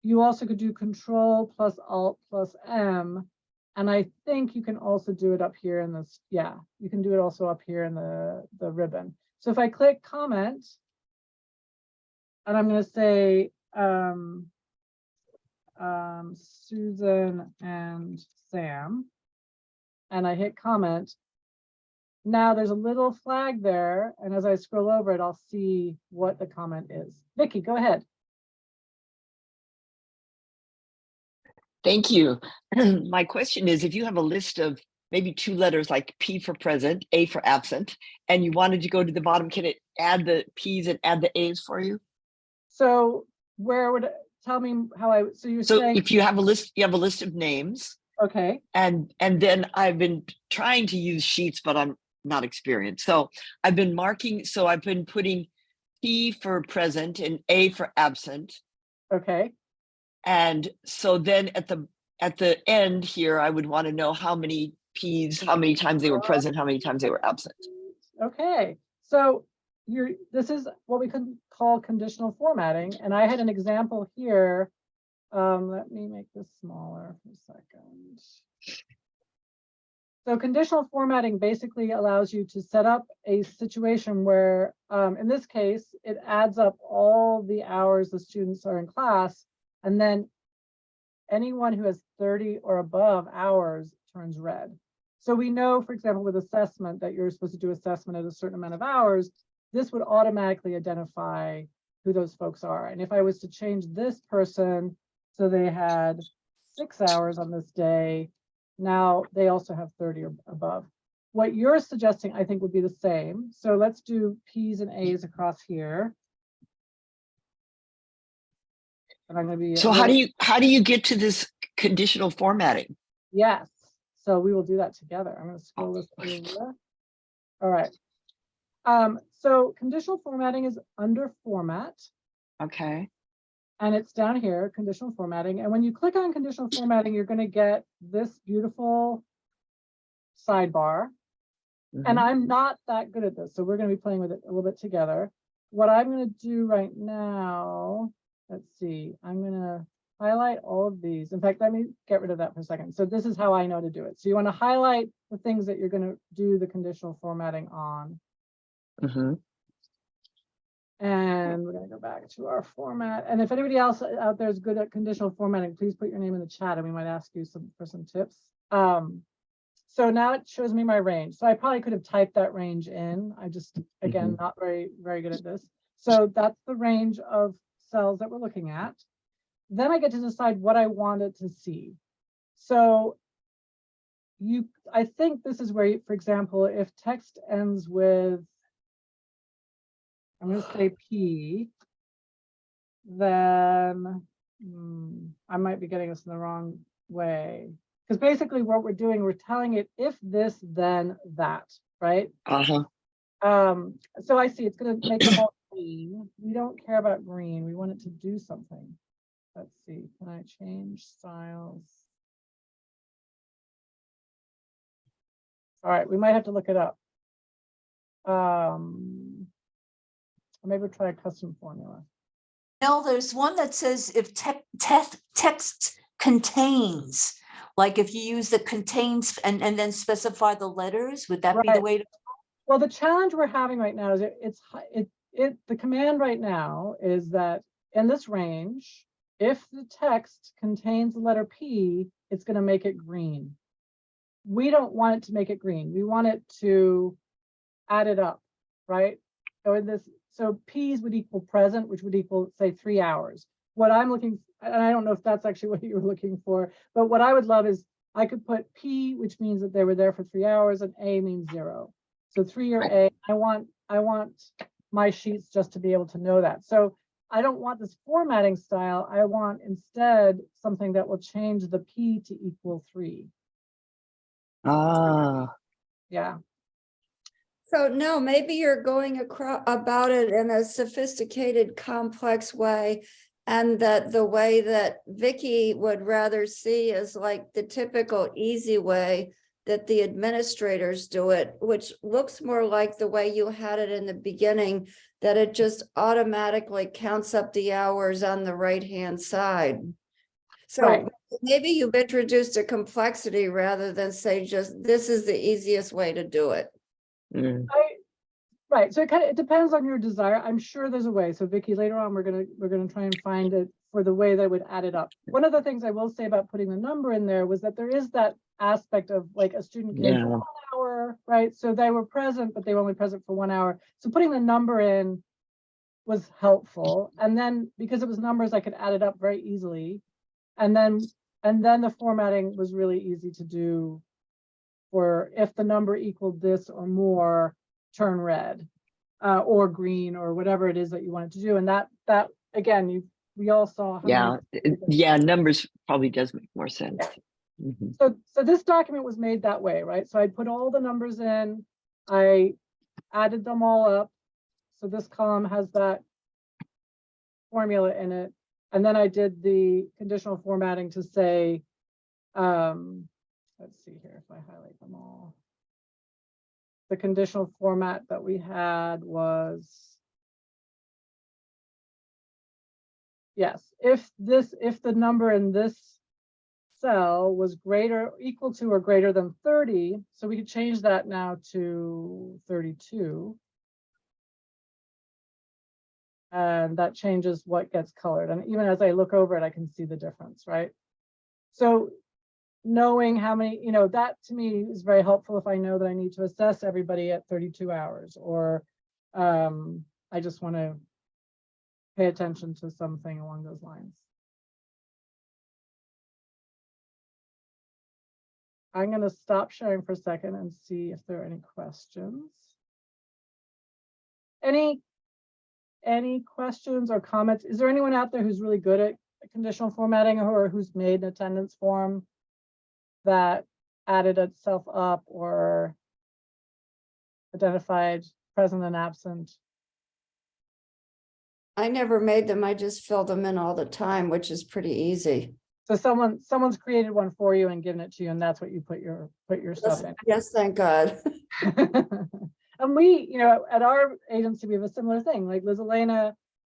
You also could do Control plus Alt plus M. And I think you can also do it up here in this. Yeah, you can do it also up here in the ribbon. So if I click comment, and I'm going to say Susan and Sam, and I hit comment, now there's a little flag there, and as I scroll over it, I'll see what the comment is. Vicky, go ahead. Thank you. My question is, if you have a list of maybe 2 letters like P for present, A for absent, and you wanted to go to the bottom, can it add the P's and add the A's for you? So where would it, tell me how I, so you're So saying, if you have a list of names, okay, and then I've been trying to use sheets, but I'm not experienced. So I've been marking, so I've been putting P for present and A for absent. okay. And so then at the end here, I would want to know how many P's, how many times they were present, how many times they were absent. Okay, so this is what we could call conditional formatting, and I had an example here. Let me make this smaller for a second. So conditional formatting basically allows you to set up a situation where, in this case, it adds up all the hours the students are in class, and then anyone who has 30 or above hours turns red. So we know, for example, with assessment that you're supposed to do assessment at a certain amount of hours, this would automatically identify who those folks are. And if I was to change this person so they had 6 hours on this day, now they also have 30 or above. What you're suggesting, I think, would be the same. So let's do P's and A's across here. And I'm going to be So how do you get to this conditional formatting? Yes. So we will do that together. I'm going to scroll this over. All right. So conditional formatting is under format. Okay. And it's down here, conditional formatting. And when you click on conditional formatting, you're going to get this beautiful sidebar. And I'm not that good at this, so we're going to be playing with it a little bit together. What I'm going to do right now, let's see, I'm going to highlight all of these. In fact, let me get rid of that for a second. So this is how I know to do it. So you want to highlight the things that you're going to do the conditional formatting on. And we're going to go back to our format. And if anybody else out there is good at conditional formatting, please put your name in the chat and we might ask you for some tips. So now it shows me my range. So I probably could have typed that range in. I just, again, not very good at this. So that's the range of cells that we're looking at. Then I get to decide what I wanted to see. So I think this is where, for example, if text ends with, I'm going to say P, then I might be getting this in the wrong way. Because basically what we're doing, we're telling it if this, then that, right? So I see it's going to make them all green. We don't care about green. We want it to do something. Let's see. Can I change styles? All right, we might have to look it up. Maybe we'll try a custom formula. No, there's one that says if text contains, like if you use the contains and then specify the letters, would that be the way to? Well, the challenge we're having right now is the command right now is that in this range, if the text contains the letter P, it's going to make it green. We don't want it to make it green. We want it to add it up, right? So in this, so P's would equal present, which would equal, say, 3 hours. What I'm looking, and I don't know if that's actually what you were looking for, but what I would love is I could put P, which means that they were there for 3 hours, and A means 0. So 3 or A. I want my sheets just to be able to know that. So I don't want this formatting style. I want instead something that will change the P to equal 3. Ah. Yeah. So no, maybe you're going about it in a sophisticated, complex way. And that the way that Vicky would rather see is like the typical easy way that the administrators do it, which looks more like the way you had it in the beginning, that it just automatically counts up the hours on the right-hand side. So Right. maybe you've introduced a complexity rather than say just, this is the easiest way to do it. Mm. Right, so it depends on your desire. I'm sure there's a way. So Vicky, later on, we're gonna try and find it for the way that would add it up. One of the things I will say about putting the number in there was that there is that aspect of like a student came for Yeah. 1 hour, right? So they were present, but they were only present for 1 hour. So putting the number in was helpful. And then because it was numbers, I could add it up very easily. And then the formatting was really easy to do for if the number equaled this or more, turn red or green or whatever it is that you wanted to do. And that again, we all saw. How many Yeah, numbers probably does make more sense. Mhm. So this document was made that way, right? So I put all the numbers in, I added them all up. So this column has that formula in it. And then I did the conditional formatting to say, let's see here if I highlight them all. The conditional format that we had was, yes, if the number in this cell was equal to or greater than 30, so we could change that now to 32. And that changes what gets colored. And even as I look over it, I can see the difference, right? So knowing how many, that to me is very helpful if I know that I need to assess everybody at 32 hours, or I just want to pay attention to something along those lines. I'm going to stop sharing for a second and see if there are any questions. Any questions or comments? Is there anyone out there who's really good at conditional formatting or who's made an attendance form that added itself up or identified present and absent? I never made them. I just filled them in all the time, which is pretty easy. So someone's created one for you and given it to you, and that's what you put your stuff in. Yes, thank God. And we, at our agency, we have a similar thing. Like Liz Elena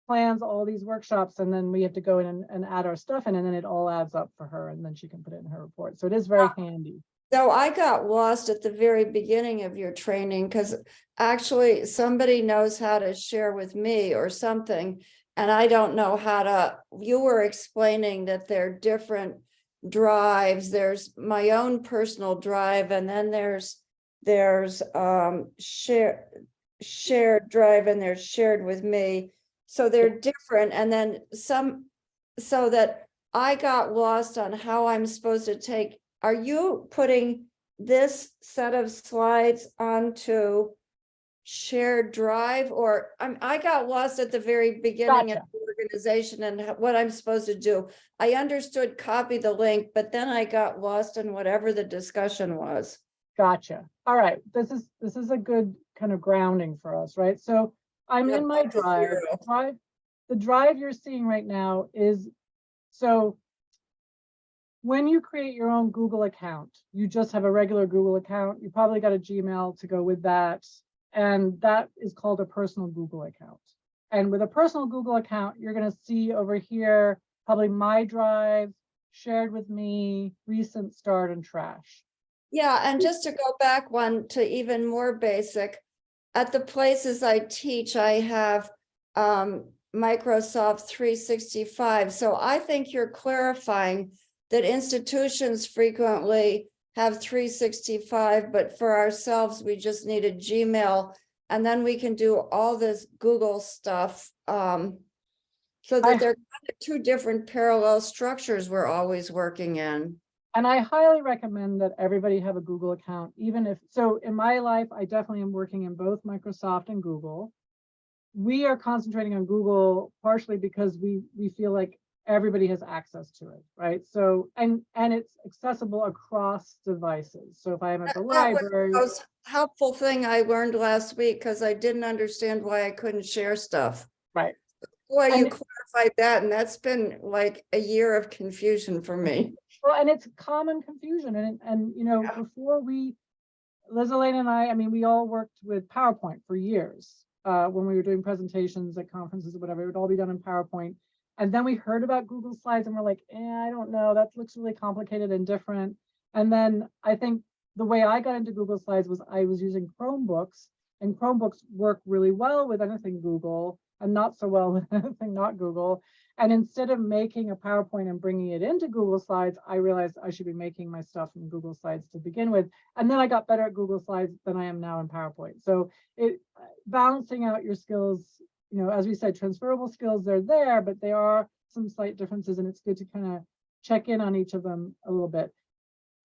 plans all these workshops, and then we have to go in and add our stuff in, and then it all adds up for her, and then she can put it in her report. So it is very handy. So I got lost at the very beginning of your training because actually somebody knows how to share with me or something, and I don't know how to. You were explaining that there are different drives. There's my own personal drive, and then there's shared drive, and there's shared with me. So they're different, and then some, so that I got lost on how I'm supposed to take. Are you putting this set of slides onto shared drive, or I got lost at the very beginning of the organization and what I'm supposed to do. I understood copy the link, but then I got lost in whatever the discussion was. Gotcha. All right. This is a good kind of grounding for us, right? So I'm in my drive. The drive you're seeing right now is, so when you create your own Google account, you just have a regular Google account. You probably got a Gmail to go with that. And that is called a personal Google account. And with a personal Google account, you're going to see over here, probably my drive, shared with me, recent, start, and trash. Yeah, and just to go back one to even more basic, at the places I teach, I have Microsoft 365. So I think you're clarifying that institutions frequently have 365, but for ourselves, we just need a Gmail, and then we can do all this Google stuff. So that they're kind of two different parallel structures we're always working in. And I highly recommend that everybody have a Google account, even if, so in my life, I definitely am working in both Microsoft and Google. We are concentrating on Google partially because we feel like everybody has access to it, right? So, and it's accessible across devices. So if I am at the That was library, the most helpful thing I learned last week because I didn't understand why I couldn't share stuff. right? Boy, you And- clarified that, and that's been like a year of confusion for me. Well, and it's common confusion. And you know, before Liz Elaine and I mean, we all worked with PowerPoint for years. When we were doing presentations at conferences or whatever, it would all be done in PowerPoint. And then we heard about Google Slides and we're like, I don't know, that looks really complicated and different. And then I think the way I got into Google Slides was I was using Chromebooks, and Chromebooks work really well with anything Google and not so well with anything not Google. And instead of making a PowerPoint and bringing it into Google Slides, I realized I should be making my stuff in Google Slides to begin with. And then I got better at Google Slides than I am now in PowerPoint. So it balancing out your skills, you know, as we said, transferable skills, they're there, but they are some slight differences, and it's good to kind of check in on each of them a little bit.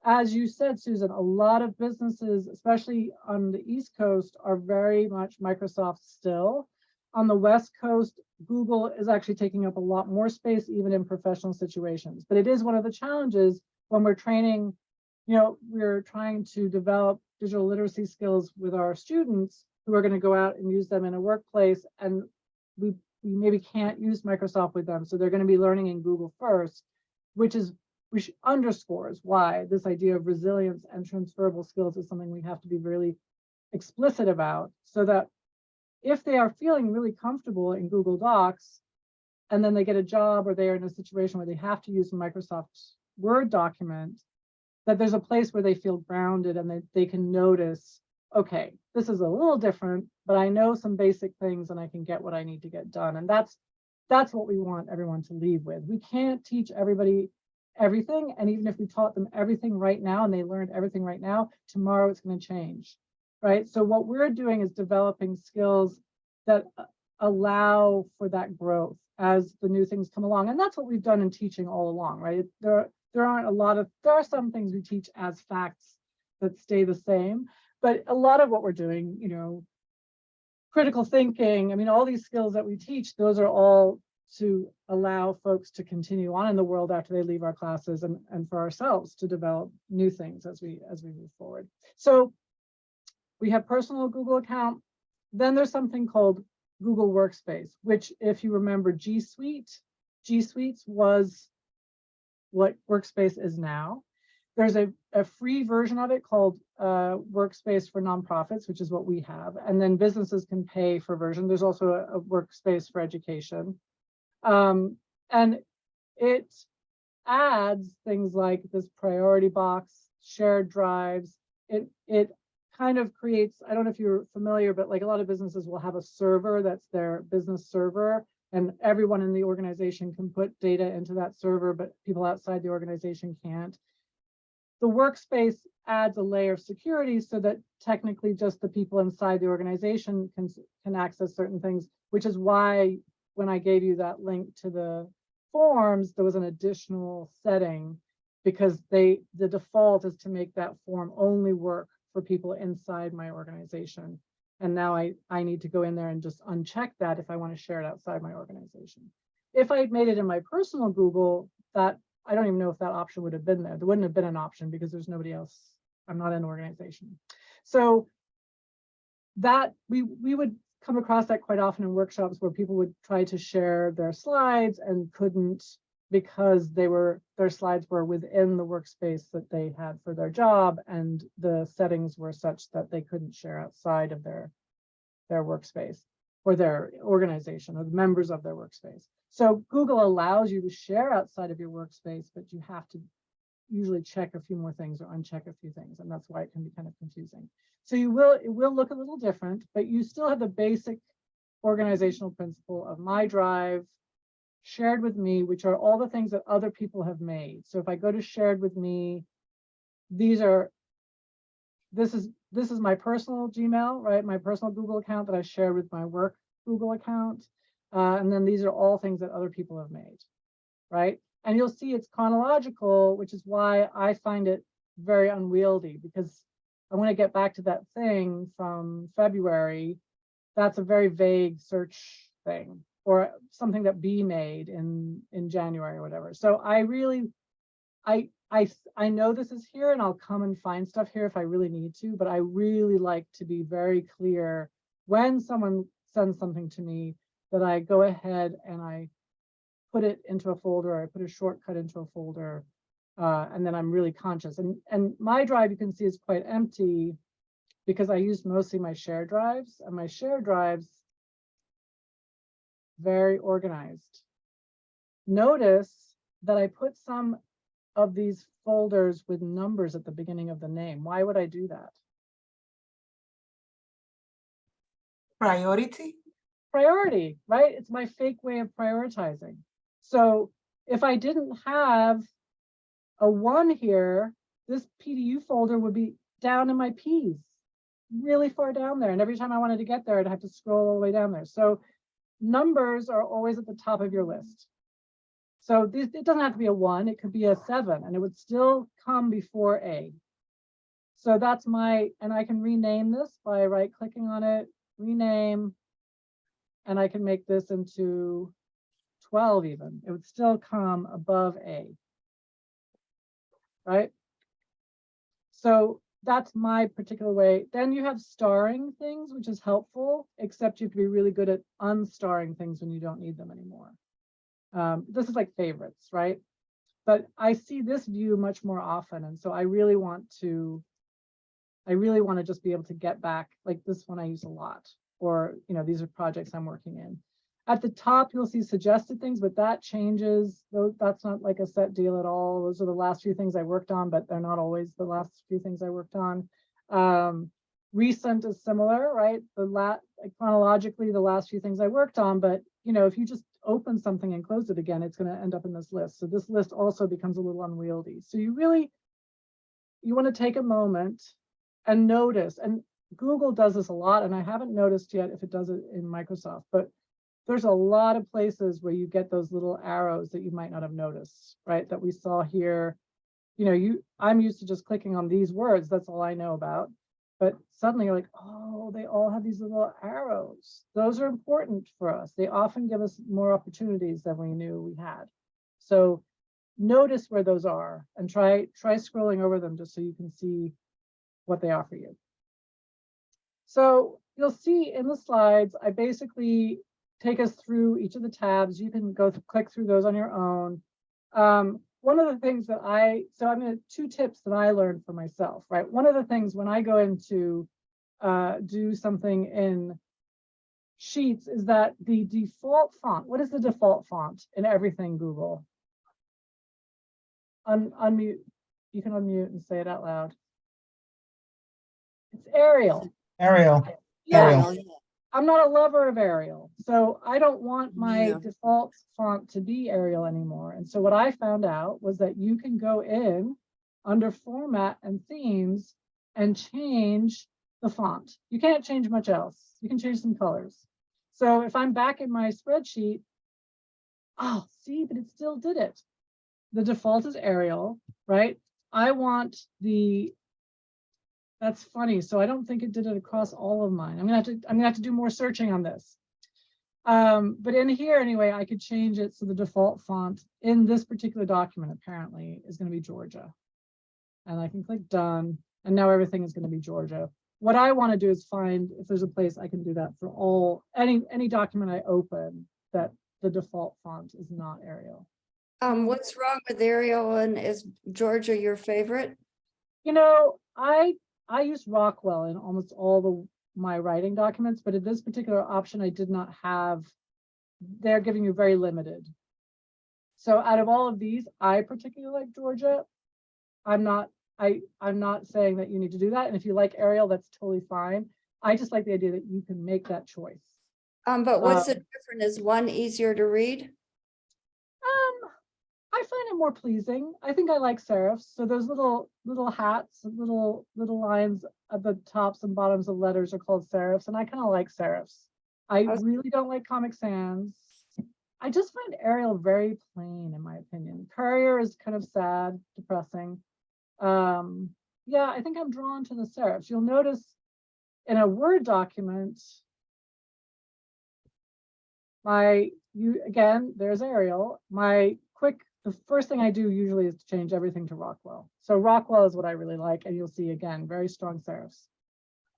As you said, Susan, a lot of businesses, especially on the East Coast, are very much Microsoft still. On the West Coast, Google is actually taking up a lot more space, even in professional situations. But it is one of the challenges when we're training, you know, we're trying to develop digital literacy skills with our students who are going to go out and use them in a workplace, and we maybe can't use Microsoft with them. So they're going to be learning in Google first, which underscores why this idea of resilience and transferable skills is something we have to be really explicit about, so that if they are feeling really comfortable in Google Docs, and then they get a job or they are in a situation where they have to use a Microsoft Word document, that there's a place where they feel grounded and they can notice, okay, this is a little different, but I know some basic things and I can get what I need to get done. And that's what we want everyone to leave with. We can't teach everybody everything. And even if we taught them everything right now and they learned everything right now, tomorrow it's going to change, right? So what we're doing is developing skills that allow for that growth as the new things come along. And that's what we've done in teaching all along, right? There are some things we teach as facts that stay the same, but a lot of what we're doing, you know, critical thinking, I mean, all these skills that we teach, those are all to allow folks to continue on in the world after they leave our classes, and for ourselves to develop new things as we move forward. So we have personal Google account. Then there's something called Google Workspace, which, if you remember, G Suites was what Workspace is now. There's a free version of it called Workspace for Nonprofits, which is what we have. And then businesses can pay for version. There's also a Workspace for education. And it adds things like this priority box, shared drives. It kind of creates, I don't know if you're familiar, but like a lot of businesses will have a server that's their business server, and everyone in the organization can put data into that server, but people outside the organization can't. The Workspace adds a layer of security so that technically just the people inside the organization can access certain things, which is why when I gave you that link to the forms, there was an additional setting, because the default is to make that form only work for people inside my organization. And now I need to go in there and just uncheck that if I want to share it outside my organization. If I had made it in my personal Google, that I don't even know if that option would have been there. There wouldn't have been an option because there's nobody else. I'm not in an organization. So that we would come across that quite often in workshops where people would try to share their slides and couldn't, because their slides were within the workspace that they had for their job, and the settings were such that they couldn't share outside of their workspace or their organization or the members of their workspace. So Google allows you to share outside of your workspace, but you have to usually check a few more things or uncheck a few things, and that's why it can be kind of confusing. So it will look a little different, but you still have the basic organizational principle of my drive, shared with me, which are all the things that other people have made. So if I go to shared with me, this is my personal Gmail, right? My personal Google account that I share with my work Google account. And then these are all things that other people have made, right? And you'll see it's chronological, which is why I find it very unwieldy, because I want to get back to that thing from February. That's a very vague search thing. or something that B made in January or whatever. So I really, I know this is here and I'll come and find stuff here if I really need to, but I really like to be very clear when someone sends something to me that I go ahead and I put it into a folder, or I put a shortcut into a folder, and then I'm really conscious. And my drive, you can see, is quite empty because I used mostly my shared drives, and my shared drives, very organized. Notice that I put some of these folders with numbers at the beginning of the name. Why would I do that? Priority? Priority, right? It's my fake way of prioritizing. So if I didn't have a 1 here, this PDU folder would be down in my P's, really far down there. And every time I wanted to get there, I'd have to scroll all the way down there. So numbers are always at the top of your list. So it doesn't have to be a 1, it could be a 7, and it would still come before A. So that's my, and I can rename this by right-clicking on it, rename, and I can make this into 12 even. It would still come above A, right? So that's my particular way. Then you have starring things, which is helpful, except you have to be really good at unstarring things when you don't need them anymore. This is like favorites, right? But I see this view much more often. And so I really want to just be able to get back, like this one I use a lot, or, you know, these are projects I'm working in. At the top, you'll see suggested things, but that changes. That's not like a set deal at all. Those are the last few things I worked on, but they're not always the last few things I worked on. Recent is similar, right? Chronologically, the last few things I worked on, but you know, if you just open something and close it again, it's going to end up in this list. So this list also becomes a little unwieldy. So you want to take a moment and notice, and Google does this a lot, and I haven't noticed yet if it does it in Microsoft, but there's a lot of places where you get those little arrows that you might not have noticed, right? That we saw here. You know, I'm used to just clicking on these words. That's all I know about. But suddenly you're like, oh, they all have these little arrows. Those are important for us. They often give us more opportunities than we knew we had. So notice where those are and try scrolling over them just so you can see what they offer you. So you'll see in the slides, I basically take us through each of the tabs. You can go click through those on your own. One of the things that I'm going to 2 tips that I learned for myself, right? One of the things when I go into do something in Sheets is that the default font, what is the default font in everything Google? Unmute, you can unmute and say it out loud. It's Arial. Arial. Yeah. Arial, yeah. I'm not a lover of Arial, so I don't want my Yeah. default font to be Arial anymore. And so what I found out was that you can go in under Format and Themes and change the font. You can't change much else. You can change some colors. So if I'm back in my spreadsheet, oh, see, but it still did it. The default is Arial, right? I want the That's funny. So I don't think it did it across all of mine. I'm gonna have to do more searching on this. But in here anyway, I could change it so the default font in this particular document apparently is going to be Georgia. And I can click done, and now everything is going to be Georgia. What I want to do is find if there's a place I can do that for any document I open that the default font is not Arial. What's wrong with Arial, and is Georgia your favorite? You know, I use Rockwell in almost all my writing documents, but in this particular option, I did not have. They're giving you very limited. So out of all of these, I particularly like Georgia. I'm not saying that you need to do that. And if you like Arial, that's totally fine. I just like the idea that you can make that choice. But what's the difference? Is one easier to read? I find it more pleasing. I think I like serifs. So those little hats, little lines at the tops and bottoms of letters are called serifs, and I kind of like serifs. I really don't like Comic Sans. I just find Arial very plain, in my opinion. Courier is kind of sad, depressing. Yeah, I think I'm drawn to the serifs. You'll notice in a Word document, my again, there's Arial. The first thing I do usually is to change everything to Rockwell. So Rockwell is what I really like, and you'll see again, very strong serifs.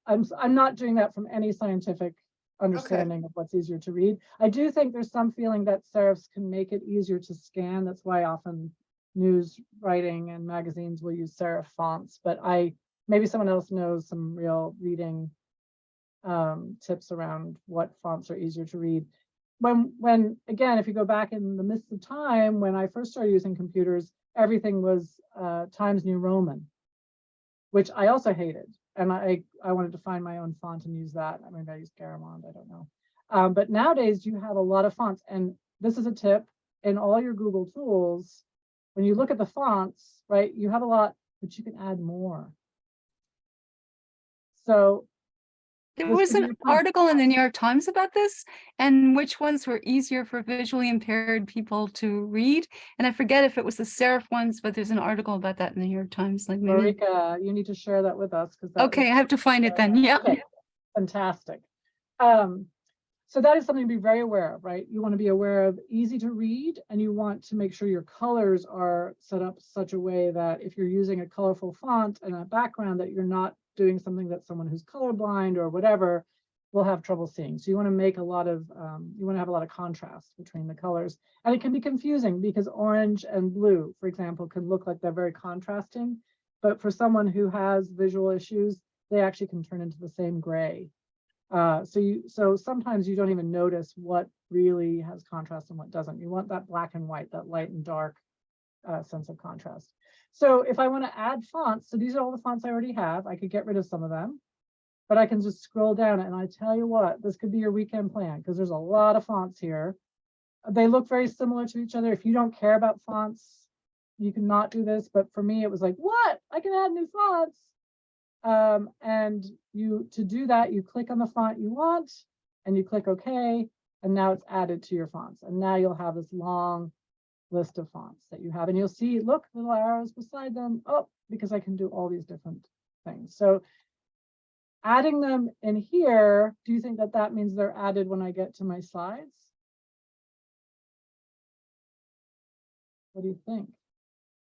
I'm not doing that from any scientific understanding of what's easier to read. I do think there's some feeling that serifs can make it easier to scan. That's why often news writing and magazines will use serif fonts, but maybe someone else knows some real reading tips around what fonts are easier to read. When again, if you go back in the midst of time, when I first started using computers, everything was Times New Roman, which I also hated. And I wanted to find my own font and use that. I mean, I use Garamond, I don't know. But nowadays you have a lot of fonts, and this is a tip in all your Google tools. When you look at the fonts, right, you have a lot, but you can add more. So There this was could be an a font. article in the New York Times about this and which ones were easier for visually impaired people to read. And I forget if it was the serif ones, but there's an article about that in the New York Times. Like maybe. Marika, you need to share that with us because Okay, I have to find it then. Yeah. Okay, fantastic. So that is something to be very aware of, right? You want to be aware of easy to read, and you want to make sure your colors are set up such a way that if you're using a colorful font and a background, that you're not doing something that someone who's colorblind or whatever will have trouble seeing. So you want to make a lot of, you want to have a lot of contrast between the colors. And it can be confusing because orange and blue, for example, can look like they're very contrasting. But for someone who has visual issues, they actually can turn into the same gray. So sometimes you don't even notice what really has contrast and what doesn't. You want that black and white, that light and dark sense of contrast. So if I want to add fonts, so these are all the fonts I already have. I could get rid of some of them, but I can just scroll down, and I tell you what, this could be your weekend plan because there's a lot of fonts here. They look very similar to each other. If you don't care about fonts, you can not do this. But for me, it was like, what? I can add new fonts. And to do that, you click on the font you want and you click OK, and now it's added to your fonts. And now you'll have this long list of fonts that you have, and you'll see, look, little arrows beside them. Oh, because I can do all these different things. So adding them in here, do you think that that means they're added when I get to my slides? What do you think?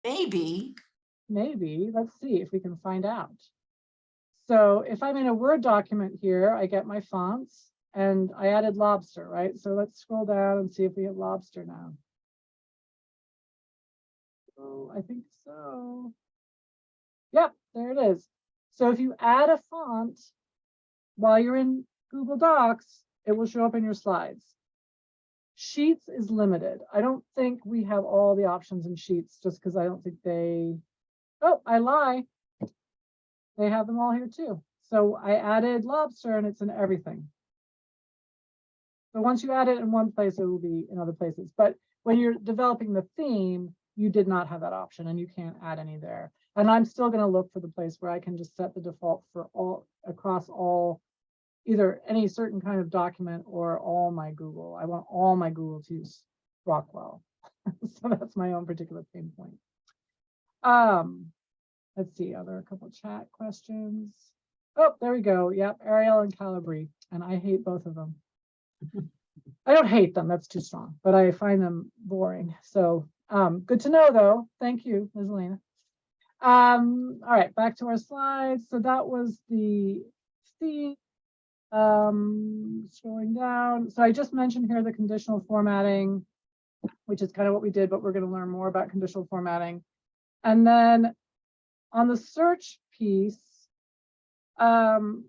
Maybe. Maybe. Let's see if we can find out. So if I'm in a Word document here, I get my fonts and I added lobster, right? So let's scroll down and see if we have lobster now. Oh, I think so. Yep, there it is. So if you add a font while you're in Google Docs, it will show up in your slides. Sheets is limited. I don't think we have all the options in Sheets just because I don't think oh, I lie. They have them all here too. So I added lobster and it's in everything. So once you add it in one place, it will be in other places. But when you're developing the theme, you did not have that option and you can't add any there. And I'm still going to look for the place where I can just set the default for all across all, either any certain kind of document or all my Google. I want all my Google to use Rockwell. So that's my own particular pain point. Let's see, are there a couple chat questions? Oh, there we go. Yep, Arial and Calibri. And I hate both of them. I don't hate them, that's too strong, but I find them boring. So good to know though. Thank you, Ms. Elena. All right, back to our slides. So that was the theme. Scrolling down. So I just mentioned here the conditional formatting, which is kind of what we did, but we're going to learn more about conditional formatting. And then on the search piece, so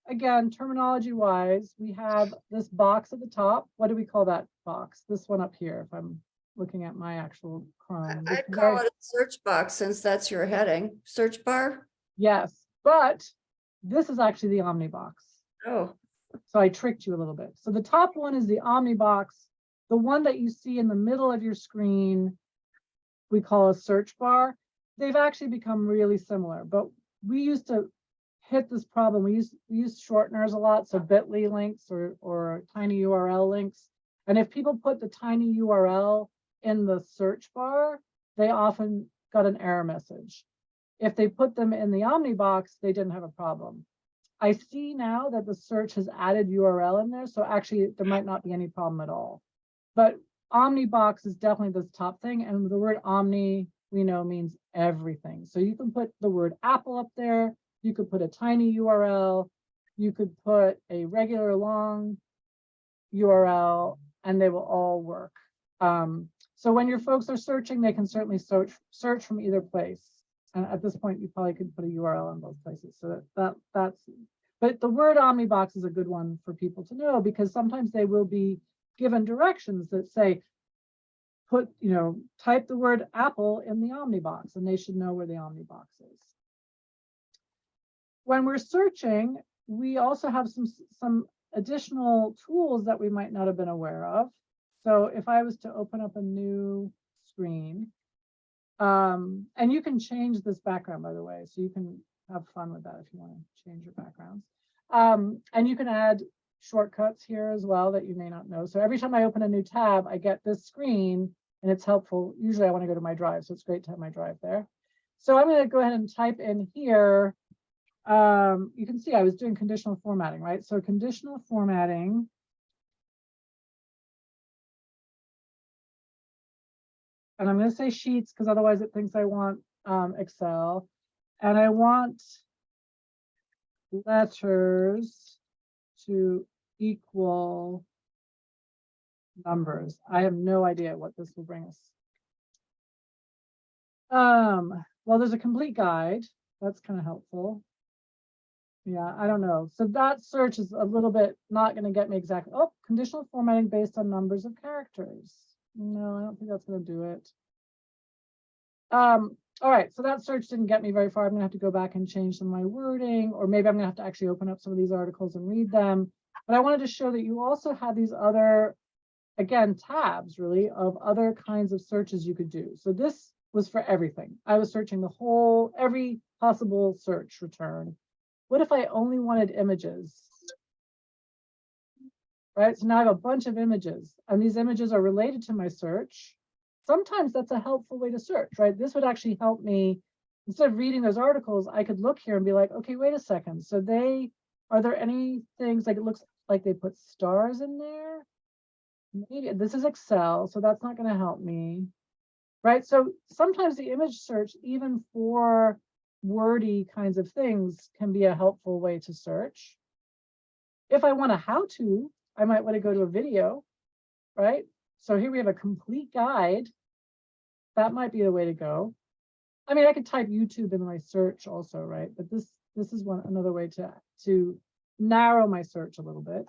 again, terminology wise, we have this box at the top. What do we call that box? This one up here, if I'm looking at my actual Chrome. I'd call it a search box since that's your heading. Search bar? Yes, but this is actually the Omnibox. Oh. So I tricked you a little bit. So the top one is the Omnibox. The one that you see in the middle of your screen, we call a search bar. They've actually become really similar, but we used to hit this problem. We use shorteners a lot, so bit.ly links or tiny URL links. And if people put the tiny URL in the search bar, they often got an error message. If they put them in the Omnibox, they didn't have a problem. I see now that the search has added URL in there, so actually there might not be any problem at all. But Omnibox is definitely the top thing, and the word omni we know means everything. So you can put the word Apple up there, you could put a tiny URL, you could put a regular long URL, and they will all work. So when your folks are searching, they can certainly search from either place. And at this point, you probably could put a URL in both places. So that's, but the word Omnibox is a good one for people to know, because sometimes they will be given directions that say, put, type the word Apple in the Omnibox, and they should know where the Omnibox is. When we're searching, we also have some additional tools that we might not have been aware of. So if I was to open up a new screen, and you can change this background, by the way, so you can have fun with that if you want to change your backgrounds. And you can add shortcuts here as well that you may not know. So every time I open a new tab, I get this screen, and it's helpful. Usually I want to go to my drive, so it's great to have my drive there. So I'm going to go ahead and type in here. You can see I was doing conditional formatting, right? So conditional formatting. And I'm going to say sheets because otherwise it thinks I want Excel. And I want letters to equal numbers. I have no idea what this will bring us. Well, there's a complete guide. That's kind of helpful. Yeah, I don't know. So that search is a little bit not going to get me exactly. Oh, conditional formatting based on numbers of characters. No, I don't think that's going to do it. All right, so that search didn't get me very far. I'm going to have to go back and change some of my wording, or maybe I'm going to have to actually open up some of these articles and read them. But I wanted to show that you also have these other, again, tabs really of other kinds of searches you could do. So this was for everything. I was searching every possible search return. What if I only wanted images? Right, so now I have a bunch of images, and these images are related to my search. Sometimes that's a helpful way to search, right? This would actually help me, instead of reading those articles, I could look here and be like, okay, wait a second. So are there any things, like it looks like they put stars in there? Maybe this is Excel, so that's not going to help me, right? So sometimes the image search, even for wordy kinds of things, can be a helpful way to search. If I want a how-to, I might want to go to a video, right? So here we have a complete guide. That might be the way to go. I mean, I could type YouTube in my search also, right? But this is another way to narrow my search a little bit.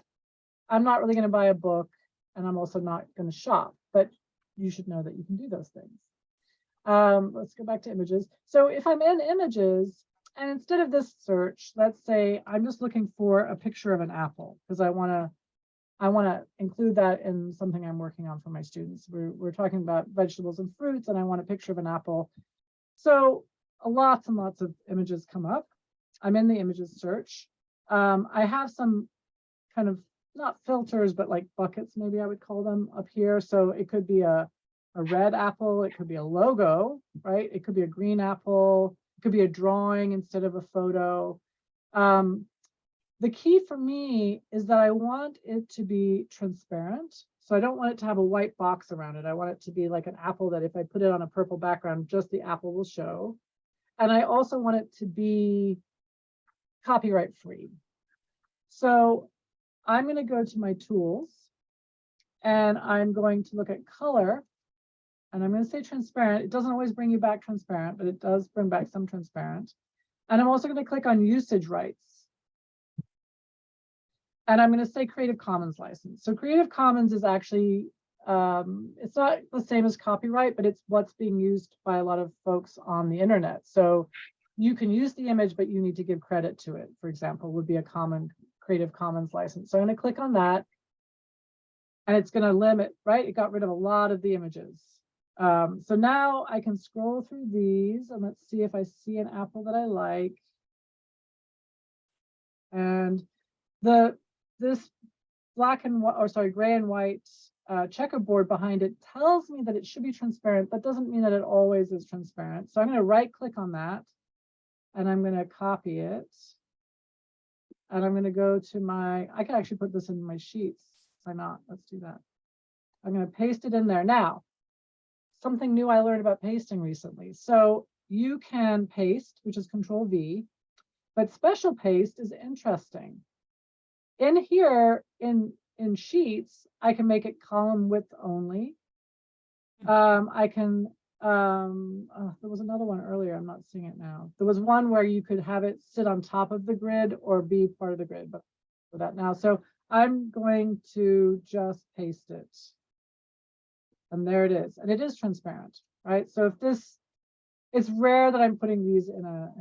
I'm not really going to buy a book, and I'm also not going to shop, but you should know that you can do those things. Let's go back to images. So if I'm in images, and instead of this search, let's say I'm just looking for a picture of an apple because I want to include that in something I'm working on for my students. We're talking about vegetables and fruits, and I want a picture of an apple. So lots and lots of images come up. I'm in the images search. I have some kind of, not filters, but like buckets, maybe I would call them up here. So it could be a red apple, it could be a logo, right? It could be a green apple, it could be a drawing instead of a photo. The key for me is that I want it to be transparent. So I don't want it to have a white box around it. I want it to be like an apple that if I put it on a purple background, just the apple will show. And I also want it to be copyright free. So I'm going to go to my tools, and I'm going to look at color, and I'm going to say transparent. It doesn't always bring you back transparent, but it does bring back some transparent. And I'm also going to click on usage rights. And I'm going to say Creative Commons license. So Creative Commons is actually, it's not the same as copyright, but it's what's being used by a lot of folks on the internet. So you can use the image, but you need to give credit to it, for example, would be a common Creative Commons license. So I'm going to click on that, and it's going to limit, right? It got rid of a lot of the images. So now I can scroll through these, and let's see if I see an apple that I like. And this black and white, or sorry, gray and white checkerboard behind it tells me that it should be transparent. That doesn't mean that it always is transparent. So I'm going to right click on that, and I'm going to copy it. and I'm going to go to my, I can actually put this in my sheets. Why not? Let's do that. I'm going to paste it in there. Now, something new I learned about pasting recently. So you can paste, which is Control V, but special paste is interesting. In here, in Sheets, I can make it column width only. I can, there was another one earlier, I'm not seeing it now. There was one where you could have it sit on top of the grid or be part of the grid, but for that now. So I'm going to just paste it. And there it is. And it is transparent, right? So if this, it's rare that I'm putting these in a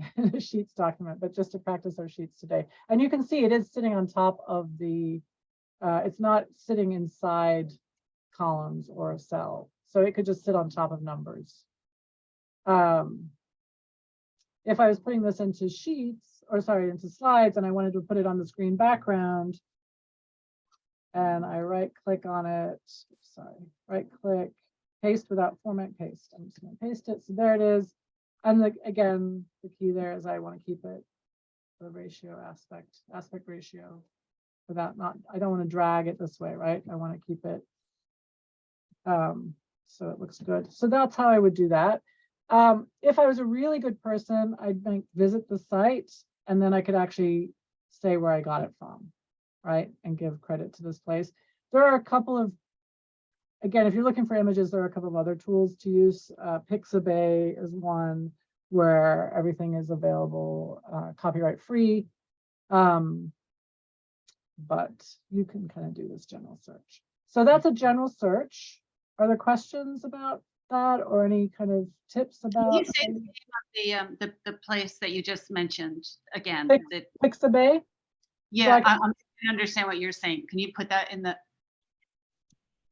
Sheets document, but just to practice our Sheets today. And you can see it is sitting on top of the, it's not sitting inside columns or a cell. So it could just sit on top of numbers. If I was putting this into Sheets, or sorry, into Slides, and I wanted to put it on the screen background, and I right click on it, sorry, right click, paste without format paste. I'm just going to paste it. So there it is. And again, the key there is I want to keep it the ratio aspect ratio without not, I don't want to drag it this way, right? I want to keep it so it looks good. So that's how I would do that. If I was a really good person, I'd visit the site and then I could actually say where I got it from, right? And give credit to this place. There are a couple of, again, if you're looking for images, there are a couple of other tools to use. Pixabay is one where everything is available copyright free. But you can kind of do this general search. So that's a general search. Are there questions about that or any kind of tips about? Can you say the name of the place that you just mentioned again? Pixabay? Yeah, So I understand what you're saying. Can you put that in the?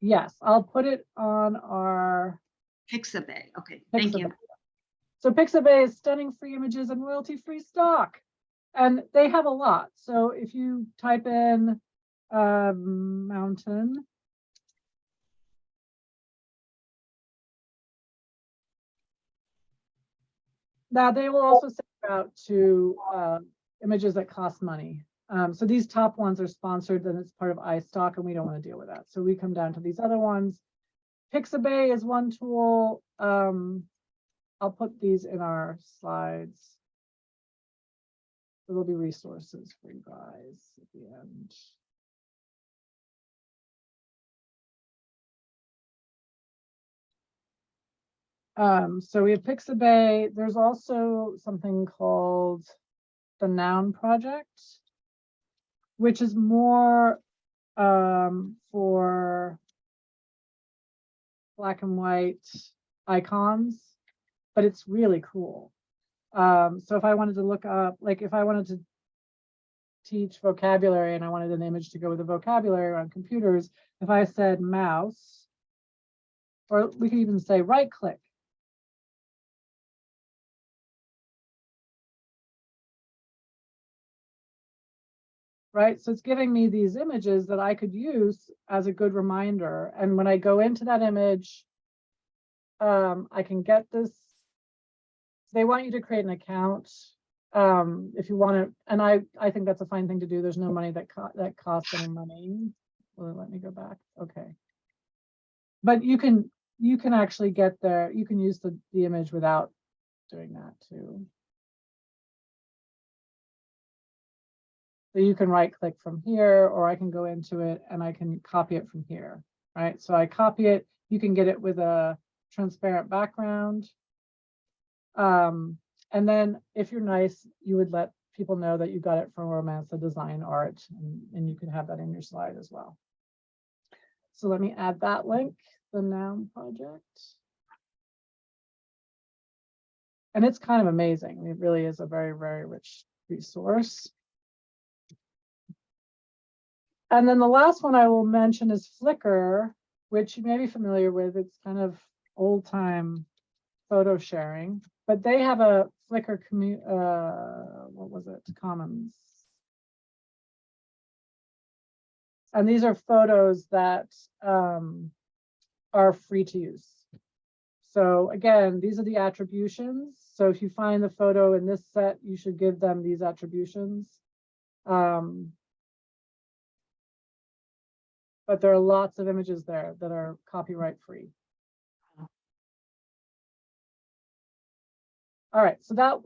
Yes, I'll put it on our Pixabay. Okay, thank you. So Pixabay is stunning free images and royalty-free stock. And they have a lot. So if you type in mountain, now they will also send out to images that cost money. So these top ones are sponsored and it's part of iStock and we don't want to deal with that. So we come down to these other ones. Pixabay is one tool. I'll put these in our slides. There'll be resources for you guys at the end. So we have Pixabay. There's also something called the Noun Project, which is more for black and white icons, but it's really cool. So if I wanted to look up, like if I wanted to teach vocabulary and I wanted an image to go with the vocabulary on computers, if I said mouse, or we could even say right click. Right, so it's giving me these images that I could use as a good reminder. And when I go into that image, I can get this. They want you to create an account if you want to, and I think that's a fine thing to do. There's no money that costs any money. Will it let me go back? Okay. But you can actually get there. You can use the image without doing that too. So you can right click from here, or I can go into it and I can copy it from here, right? So I copy it, you can get it with a transparent background. And then if you're nice, you would let people know that you got it from Romanza Design Art, and you can have that in your slide as well. So let me add that link, the Noun Project. And it's kind of amazing. It really is a very, very rich resource. And then the last one I will mention is Flickr, which you may be familiar with. It's kind of old time photo sharing, but they have a Flickr what was it? Commons. And these are photos that are free to use. So again, these are the attributions. So if you find the photo in this set, you should give them these attributions. But there are lots of images there that are copyright free. All right, so that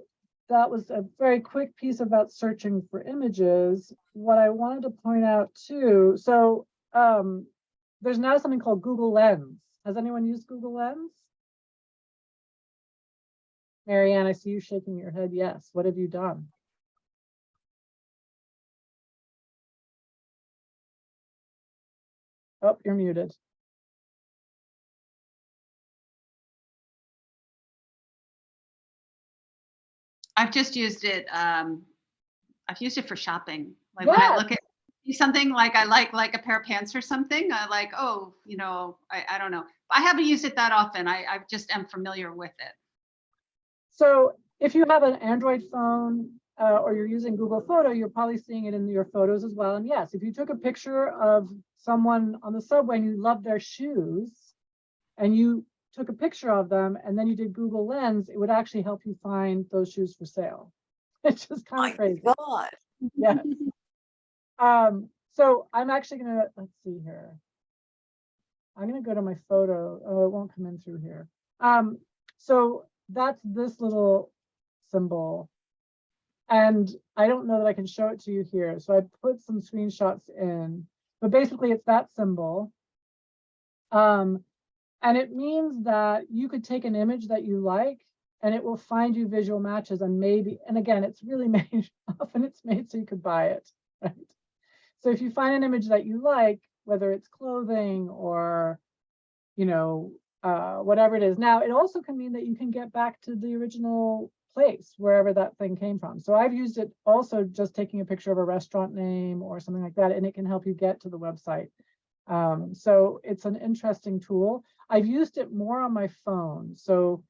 was a very quick piece about searching for images. What I wanted to point out too, so there's now something called Google Lens. Has anyone used Google Lens? Marianne, I see you shaking your head. Yes. What have you done? Oh, you're muted. I've just used it. I've used it for shopping. Like when I look at something like I like a pair of pants or something, I like, oh, I don't know. I haven't used it that often. I just am familiar with it. So if you have an Android phone or you're using Google Photo, you're probably seeing it in your photos as well. And yes, if you took a picture of someone on the subway and you loved their shoes and you took a picture of them and then you did Google Lens, it would actually help you find those shoes for sale. It's just kind of crazy. God. Yes. So I'm actually gonna, let's see here. I'm gonna go to my photo. Oh, it won't come in through here. So that's this little symbol. And I don't know that I can show it to you here. So I put some screenshots in, but basically it's that symbol. And it means that you could take an image that you like and it will find you visual matches and maybe, and again, it's really made, often it's made so you could buy it, right? So if you find an image that you like, whether it's clothing or, whatever it is. Now, it also can mean that you can get back to the original place, wherever that thing came from. So I've used it also just taking a picture of a restaurant name or something like that, and it can help you get to the website. So it's an interesting tool. I've used it more on my phone. So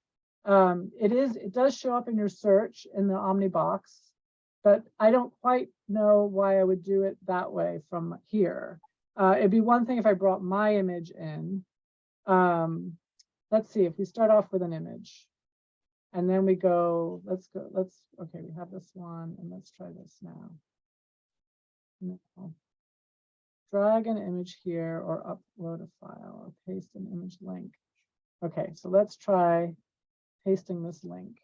it does show up in your search in the Omnibox, but I don't quite know why I would do it that way from here. It'd be one thing if I brought my image in. Let's see, if we start off with an image and then we go, okay, we have this one and let's try this now. No. Drag an image here or upload a file or paste an image link. Okay, so let's try pasting this link.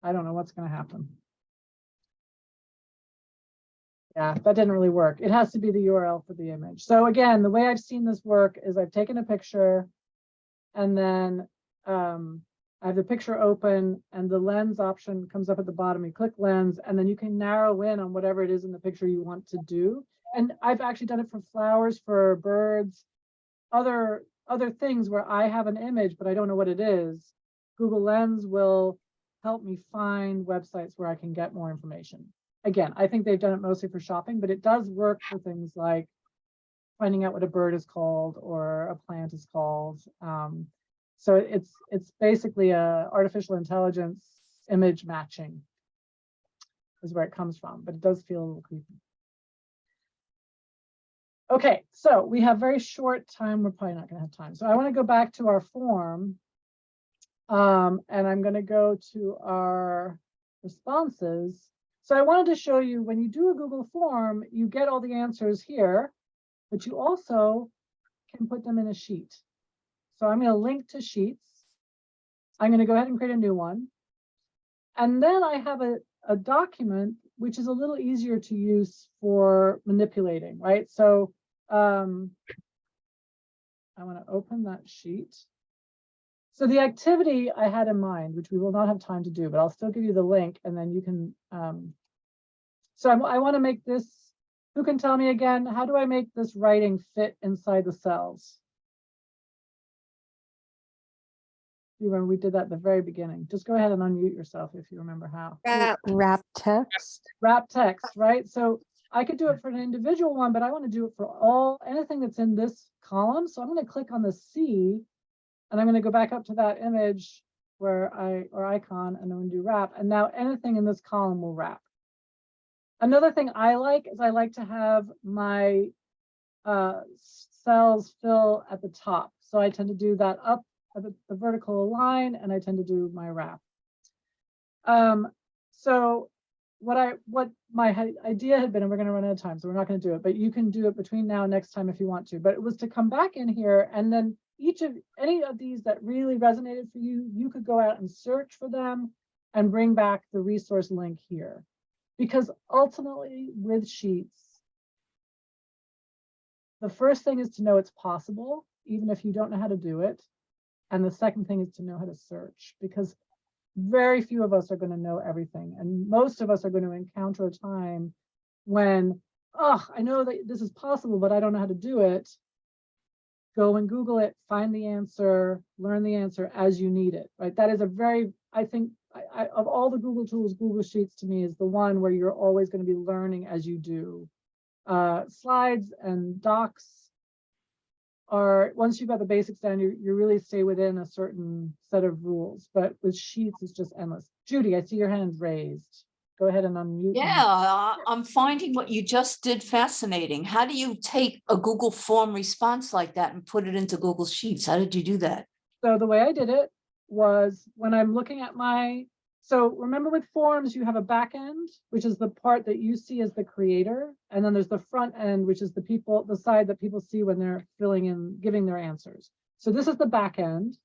I don't know what's going to happen. Yeah, that didn't really work. It has to be the URL for the image. So again, the way I've seen this work is I've taken a picture and then I have the picture open and the lens option comes up at the bottom. You click lens and then you can narrow in on whatever it is in the picture you want to do. And I've actually done it for flowers, for birds, other things where I have an image, but I don't know what it is. Google Lens will help me find websites where I can get more information. Again, I think they've done it mostly for shopping, but it does work for things like finding out what a bird is called or a plant is called. So it's basically a artificial intelligence image matching is where it comes from, but it does feel a little creepy. Okay, so we have very short time. We're probably not going to have time. So I want to go back to our form. And I'm going to go to our responses. So I wanted to show you when you do a Google form, you get all the answers here, but you also can put them in a sheet. So I'm going to link to Sheets. I'm going to go ahead and create a new one. And then I have a document, which is a little easier to use for manipulating, right? So I want to open that sheet. So the activity I had in mind, which we will not have time to do, but I'll still give you the link and then you can, so I want to make this, who can tell me again, how do I make this writing fit inside the cells? You remember we did that at the very beginning. Just go ahead and unmute yourself if you remember how. Wrap text. Wrap text, right? So I could do it for an individual one, but I want to do it for anything that's in this column. So I'm going to click on the C and I'm going to go back up to that image or icon and then do wrap. And now anything in this column will wrap. Another thing I like is I like to have my cells fill at the top. So I tend to do that up the vertical line, and I tend to do my wrap. So what my idea had been, and we're going to run out of time, so we're not going to do it, but you can do it between now and next time if you want to, but it was to come back in here, and then any of these that really resonated for you, you could go out and search for them and bring back the resource link here. Because ultimately with Sheets, the first thing is to know it's possible, even if you don't know how to do it. And the second thing is to know how to search, because very few of us are going to know everything. And most of us are going to encounter a time when, oh, I know that this is possible, but I don't know how to do it. Go and Google it, find the answer, learn the answer as you need it, right? That is a very, I think, of all the Google tools, Google Sheets to me is the one where you're always going to be learning as you do. Slides and docs are, once you've got the basics down, you really stay within a certain set of rules. But with Sheets, it's just endless. Judy, I see your hand raised. Go ahead and unmute. Yeah, I'm finding what you just did fascinating. How do you take a Google form response like that and put it into Google Sheets? How did you do that? So the way I did it was when I'm looking at so remember with forms, you have a back end, which is the part that you see as the creator. And then there's the front end, which is the side that people see when they're filling in, giving their answers. So this is the back end.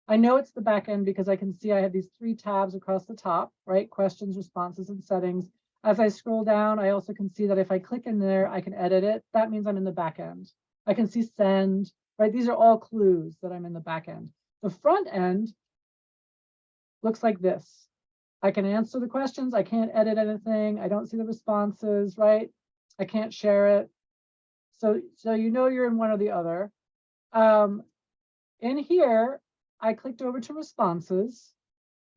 I know it's the back end because I can see I have these 3 tabs across the top, right? Questions, responses, and settings. As I scroll down, I also can see that if I click in there, I can edit it. That means I'm in the back end. I can see send, right? These are all clues that I'm in the back end. The front end looks like this. I can answer the questions. I can't edit anything. I don't see the responses, right? I can't share it. So you know you're in one or the other. In here, I clicked over to responses.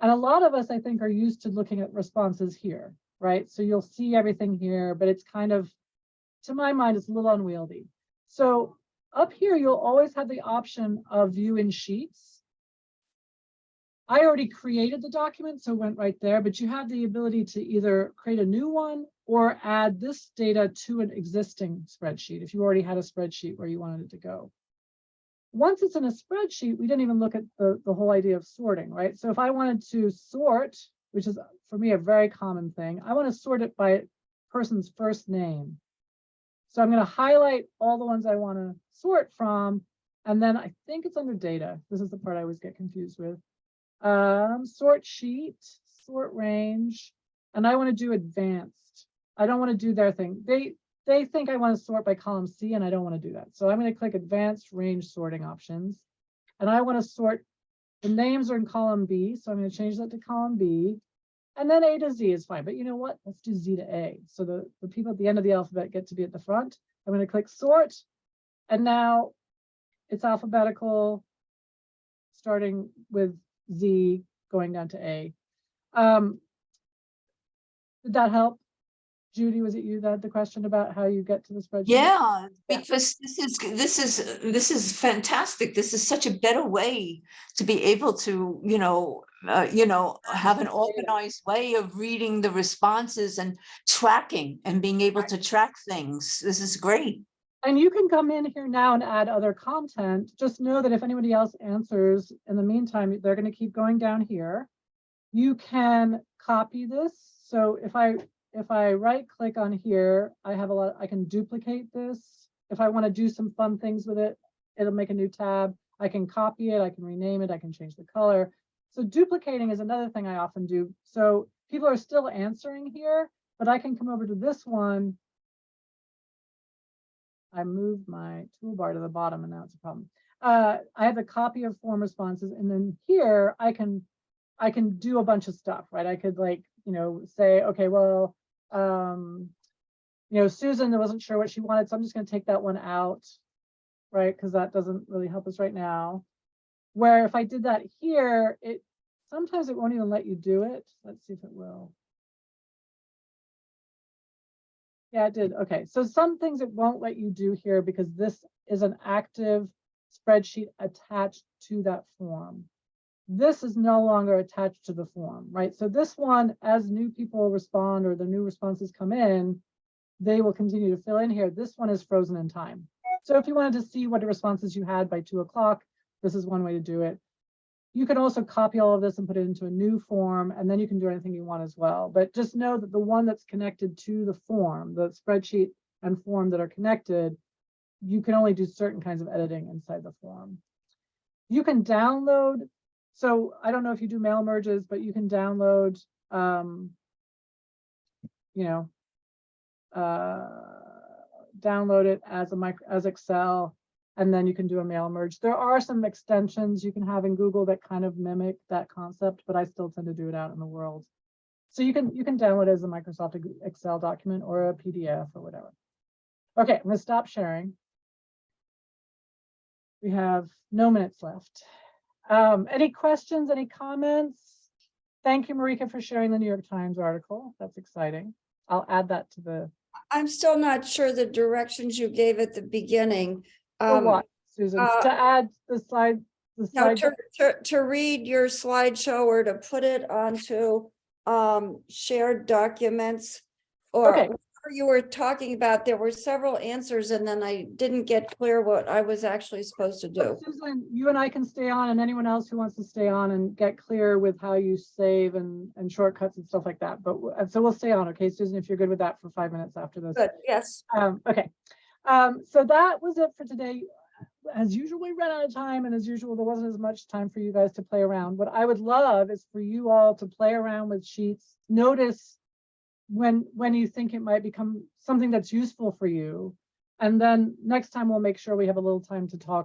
And a lot of us, I think, are used to looking at responses here, right? So you'll see everything here, but it's kind of, to my mind, it's a little unwieldy. So up here, you'll always have the option of view in Sheets. I already created the document, so it went right there, but you have the ability to either create a new one or add this data to an existing spreadsheet if you already had a spreadsheet where you wanted it to go. Once it's in a spreadsheet, we didn't even look at the whole idea of sorting, right? So if I wanted to sort, which is for me a very common thing, I want to sort it by person's first name. So I'm going to highlight all the ones I want to sort from, and then I think it's under data. This is the part I always get confused with. Sort sheet, sort range, and I want to do advanced. I don't want to do their thing. They think I want to sort by column C, and I don't want to do that. So I'm going to click advanced range sorting options, and I want to sort, the names are in column B, so I'm going to change that to column B, and then A to Z is fine. But you know what? Let's do Z to A. So the people at the end of the alphabet get to be at the front. I'm going to click sort, and now it's alphabetical, starting with Z going down to A. Did that help? Judy, was it you that had the question about how you get to the spreadsheet? Yeah, because this is fantastic. This is such a better way to be able to, have an organized way of reading the responses and tracking and being able to track things. This is great. And you can come in here now and add other content. Just know that if anybody else answers in the meantime, they're going to keep going down here. You can copy this. So if I right click on here, I can duplicate this. If I want to do some fun things with it, it'll make a new tab. I can copy it, I can rename it, I can change the color. So duplicating is another thing I often do. So people are still answering here, but I can come over to this one. I moved my toolbar to the bottom and now it's a problem. I have a copy of form responses, and then here I can do a bunch of stuff, right? I could say, okay, well, Susan wasn't sure what she wanted, so I'm just going to take that one out, right? Because that doesn't really help us right now. Where if I did that here, sometimes it won't even let you do it. Let's see if it will. Yeah, it did. Okay, so some things it won't let you do here because this is an active spreadsheet attached to that form. This is no longer attached to the form, right? So this one, as new people respond or the new responses come in, they will continue to fill in here. This one is frozen in time. So if you wanted to see what the responses you had by 2 o'clock, this is one way to do it. You can also copy all of this and put it into a new form, and then you can do anything you want as well. But just know that the one that's connected to the form, the spreadsheet and form that are connected, you can only do certain kinds of editing inside the form. You can download, so I don't know if you do mail merges, but you can download, download it as Excel, and then you can do a mail merge. There are some extensions you can have in Google that kind of mimic that concept, but I still tend to do it out in the world. So you can download it as a Microsoft Excel document or a PDF or whatever. Okay, I'm gonna stop sharing. We have no minutes left. Any questions, any comments? Thank you, Marika, for sharing the New York Times article. That's exciting. I'll add that to the. I'm still not sure the directions you gave at the beginning. For what, Susan? To add the slide. No, to read your slideshow or to put it onto shared documents or Okay. whatever you were talking about. There were several answers and then I didn't get clear what I was actually supposed to do. Susan, you and I can stay on, and anyone else who wants to stay on and get clear with how you save and shortcuts and stuff like that. But so we'll stay on, okay, Susan, if you're good with that for 5 minutes after this. Good, yes. Okay. So that was it for today. As usual, we ran out of time, and as usual, there wasn't as much time for you guys to play around. What I would love is for you all to play around with sheets. Notice when you think it might become something that's useful for you. And then next time we'll make sure we have a little time to talk